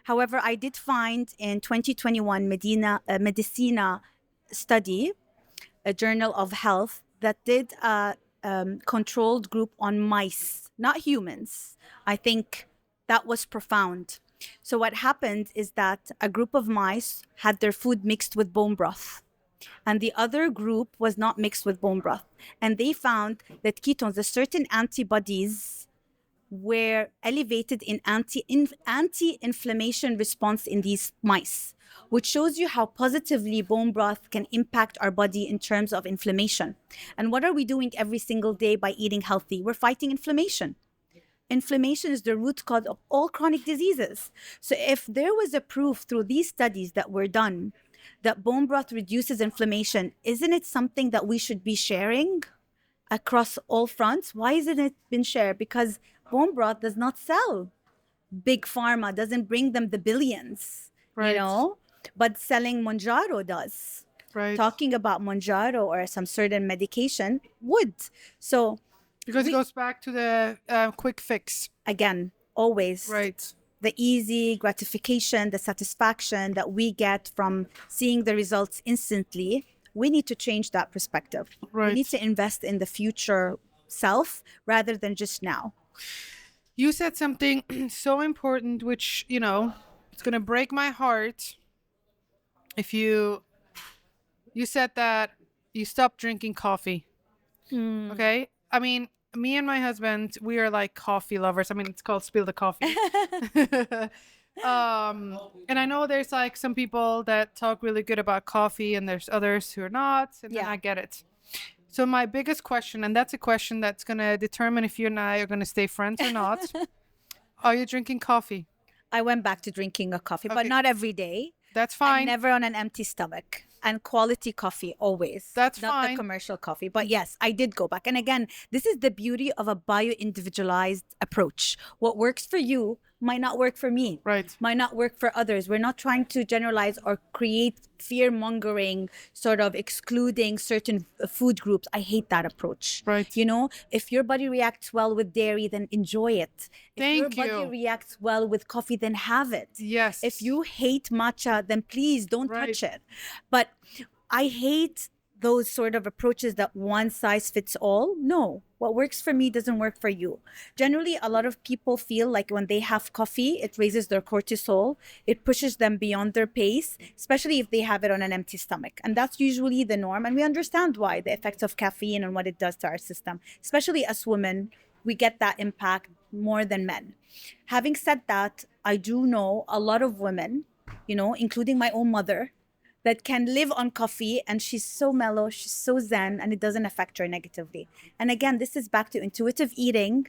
However, I did find in 2021 Medicina study, a journal of health, that did a controlled group on mice, not humans. I think that was profound. So what happened is that a group of mice had their food mixed with bone broth, and the other group was not mixed with bone broth. And they found that ketones, the certain antibodies, were elevated in anti-inflammation response in these mice, which shows you how positively bone broth can impact our body in terms of inflammation. And what are we doing every single day by eating healthy? We're fighting inflammation. Inflammation is the root cause of all chronic diseases. So if there was a proof through these studies that were done that bone broth reduces inflammation, isn't it something that we should be sharing across all fronts? Why isn't it been shared? Because bone broth does not sell. Big pharma doesn't bring them the billions,
Right.
you know, but selling Monjaro does.
Right.
Talking about Monjaro or some certain medication would. So
Because it goes back to the quick fix.
again, always
Right.
the easy gratification, the satisfaction that we get from seeing the results instantly. We need to change that perspective.
Right.
We need to invest in the future self rather than just now.
You said something so important, which, you know, it's going to break my heart if you said that you stopped drinking coffee. Okay? I mean, me and my husband, we are like coffee lovers. I mean, it's called Spill the Coffee. And I know there's like some people that talk really good about coffee and there's others who are not, and then
Yeah.
I get it. So my biggest question, and that's a question that's going to determine if you and I are going to stay friends or not. Are you drinking coffee?
I went back to drinking a coffee, but
Okay.
not every day.
That's
I'm
fine.
never on an empty stomach. And quality coffee always.
That's
not
fine.
the commercial coffee. But yes, I did go back. And again, this is the beauty of a bio-individualized approach. What works for you might not work for me.
Right.
Might not work for others. We're not trying to generalize or create fear mongering, sort of excluding certain food groups. I hate that approach.
Right.
You know, if your body reacts well with dairy, then enjoy it. If
Thank
your
you.
body reacts well with coffee, then have it.
Yes.
If you hate matcha, then please don't
Right.
touch it. But I hate those sort of approaches that one size fits all. No, what works for me doesn't work for you. Generally, a lot of people feel like when they have coffee, it raises their cortisol. It pushes them beyond their pace, especially if they have it on an empty stomach. And that's usually the norm. And we understand why, the effects of caffeine and what it does to our system. Especially as women, we get that impact more than men. Having said that, I do know a lot of women, you know, including my own mother, that can live on coffee and she's so mellow, she's so zen, and it doesn't affect her negatively. And again, this is back to intuitive eating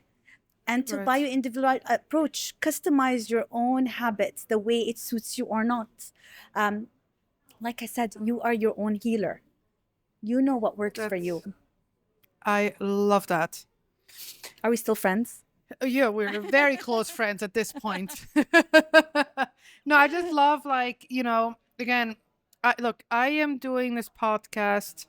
and to
Right.
bio-individual approach. Customize your own habits the way it suits you or not. Like I said, you are your own healer. You know what works for you.
I love that.
Are we still friends?
Yeah, we're very close friends at this point. No, I just love, like, you know, again, I am doing this podcast.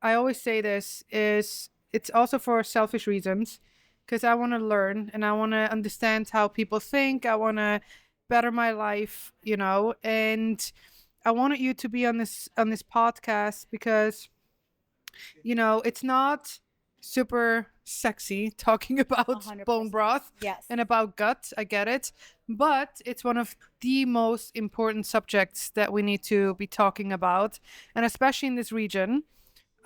I always say this is it's also for selfish reasons, because I want to learn and I want to understand how people think. I want to better my life, you know, and I wanted you to be on this podcast because, you know, it's not super sexy talking about
100%.
bone broth
Yes.
and about gut. I get it, but it's one of the most important subjects that we need to be talking about, and especially in this region.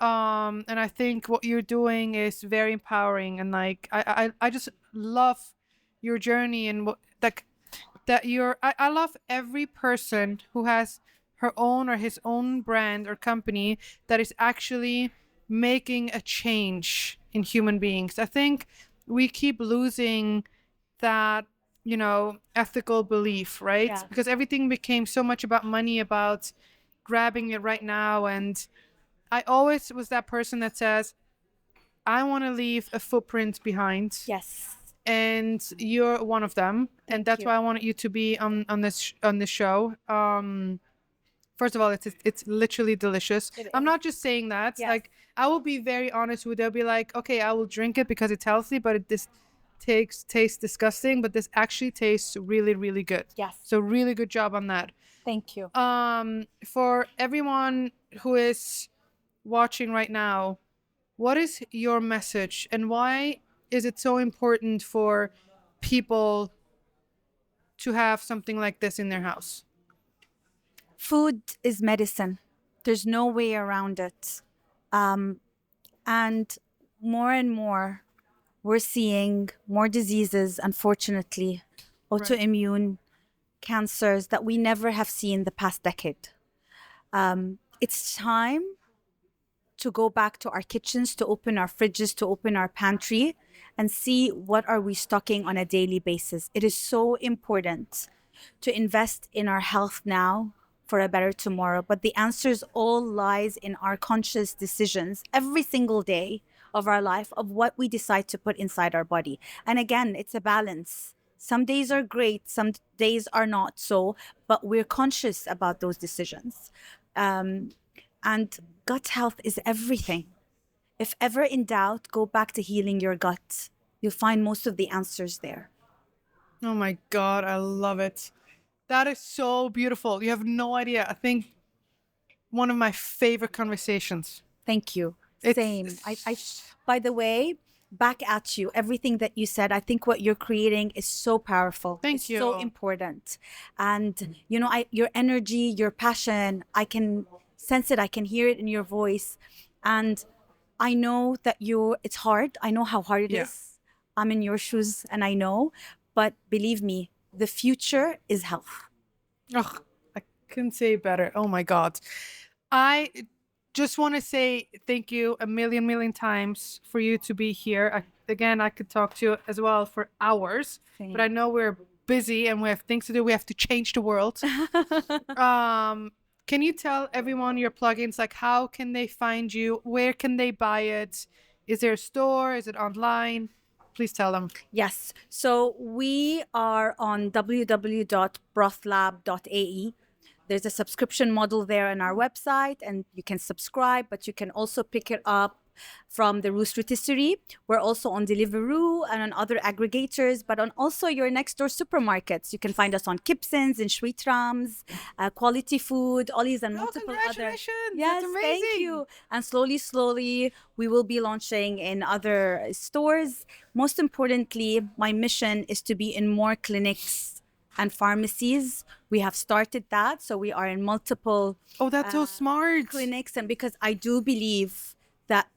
And I think what you're doing is very empowering, and like I just love your journey and what that you're. I love every person who has her own or his own brand or company that is actually making a change in human beings. I think we keep losing that, you know, ethical belief, right?
Yeah.
Because everything became so much about money, about grabbing it right now. And I always was that person that says, I want to leave a footprint behind.
Yes.
And you're one of them. And that's
you.
why I wanted you to be on this show. First of all, it's literally delicious.
It
I'm
is.
not just saying that.
Yes.
Like, I will be very honest with. They'll be like, okay, I will drink it because it's healthy, but tastes disgusting, but this actually tastes really, really good.
Yes.
So really good job on that.
Thank you.
For everyone who is watching right now, what is your message and why is it so important for people to have something like this in their house?
Food is medicine. There's no way around it. And more, we're seeing more diseases, unfortunately, autoimmune cancers that we never have seen the past decade. It's time to go back to our kitchens, to open our fridges, to open our pantry and see what are we stocking on a daily basis. It is so important to invest in our health now for a better tomorrow. But the answers all lies in our conscious decisions every single day of our life of what we decide to put inside our body. And again, it's a balance. Some days are great, some days are not so, but we're conscious about those decisions. And gut health is everything. If ever in doubt, go back to healing your gut. You'll find most of the answers there.
Oh my God, I love it. That is so beautiful. You have no idea. I think one of my favorite conversations.
Thank you.
It's-
Same. By the way, back at you. Everything that you said, I think what you're creating is so powerful.
Thank
it's
you.
so important. And you know, your energy, your passion, I can sense it. I can hear it in your voice. And I know that it's hard. I know how hard it is. I'm in your shoes and I know, but believe me, the future is health.
Oh, I couldn't say it better. Oh my God. I just want to say thank you a million times for you to be here. I could talk to you as well for hours,
Same.
but I know we're busy and we have things to do. We have to change the world. Can you tell everyone your plugins? Like, how can they find you? Where can they buy it? Is there a store? Is it online? Please tell them.
Yes. So we are on www.brothlab.ae. There's a subscription model there on our website, and you can subscribe, but you can also pick it up from the Roost Rotisserie. We're also on Deliveroo and on other aggregators, but on also your next door supermarkets. You can find us on Kipsons and Schweetrams, Quality Food, Ollie's, and multiple other.
Congratulations.
Yes,
That's amazing.
thank you. And slowly, we will be launching in other stores. Most importantly, my mission is to be in more clinics and pharmacies. We have started that, so we are in multiple
Oh, that's so smart.
clinics, and because I do believe that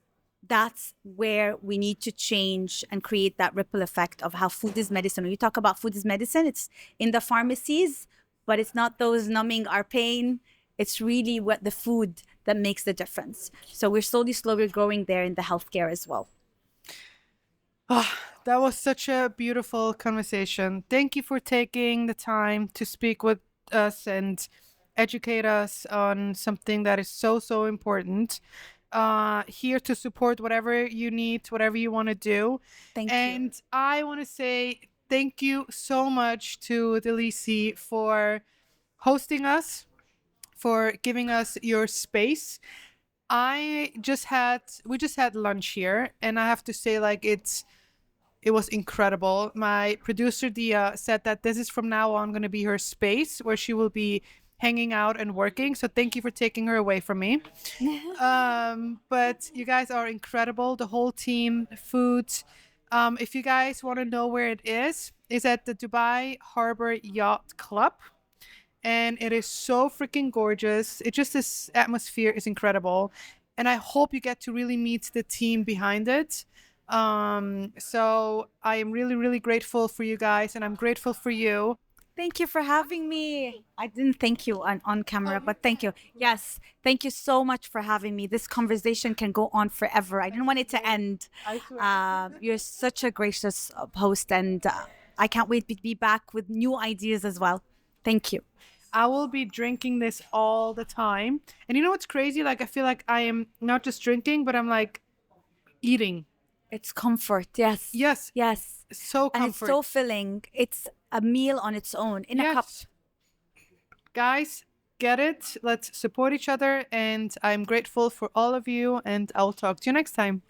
that's where we need to change and create that ripple effect of how food is medicine. When you talk about food is medicine, it's in the pharmacies, but it's not those numbing our pain. It's really what the food that makes the difference. So we're slowly growing there in the healthcare as well.
Oh, that was such a beautiful conversation. Thank you for taking the time to speak with us and educate us on something that is so important. Here to support whatever you need, whatever you want to do.
Thank you.
And I want to say thank you so much to Delisi for hosting us, for giving us your space. We just had lunch here, and I have to say, like, it was incredible. My producer Dia said that this is from now on going to be her space where she will be hanging out and working. So thank you for taking her away from me. But you guys are incredible. The whole team, food. If you guys want to know where it is at the Dubai Harbor Yacht Club. And it is so freaking gorgeous. This atmosphere is incredible. And I hope you get to really meet the team behind it. So I am really grateful for you guys, and I'm grateful for you.
Thank you for having me. I didn't thank you on camera, but thank you. Yes, thank you so much for having me. This conversation can go on forever. I didn't want it to end. You're such a gracious host, and I can't wait to be back with new ideas as well. Thank you.
I will be drinking this all the time. And you know what's crazy? Like, I feel like I am not just drinking, but I'm like eating.
It's comfort. Yes.
Yes.
Yes.
So comfort.
And it's so filling. It's a meal on its own in a cup.
Guys, get it. Let's support each other. And I'm grateful for all of you. And I will talk to you next time.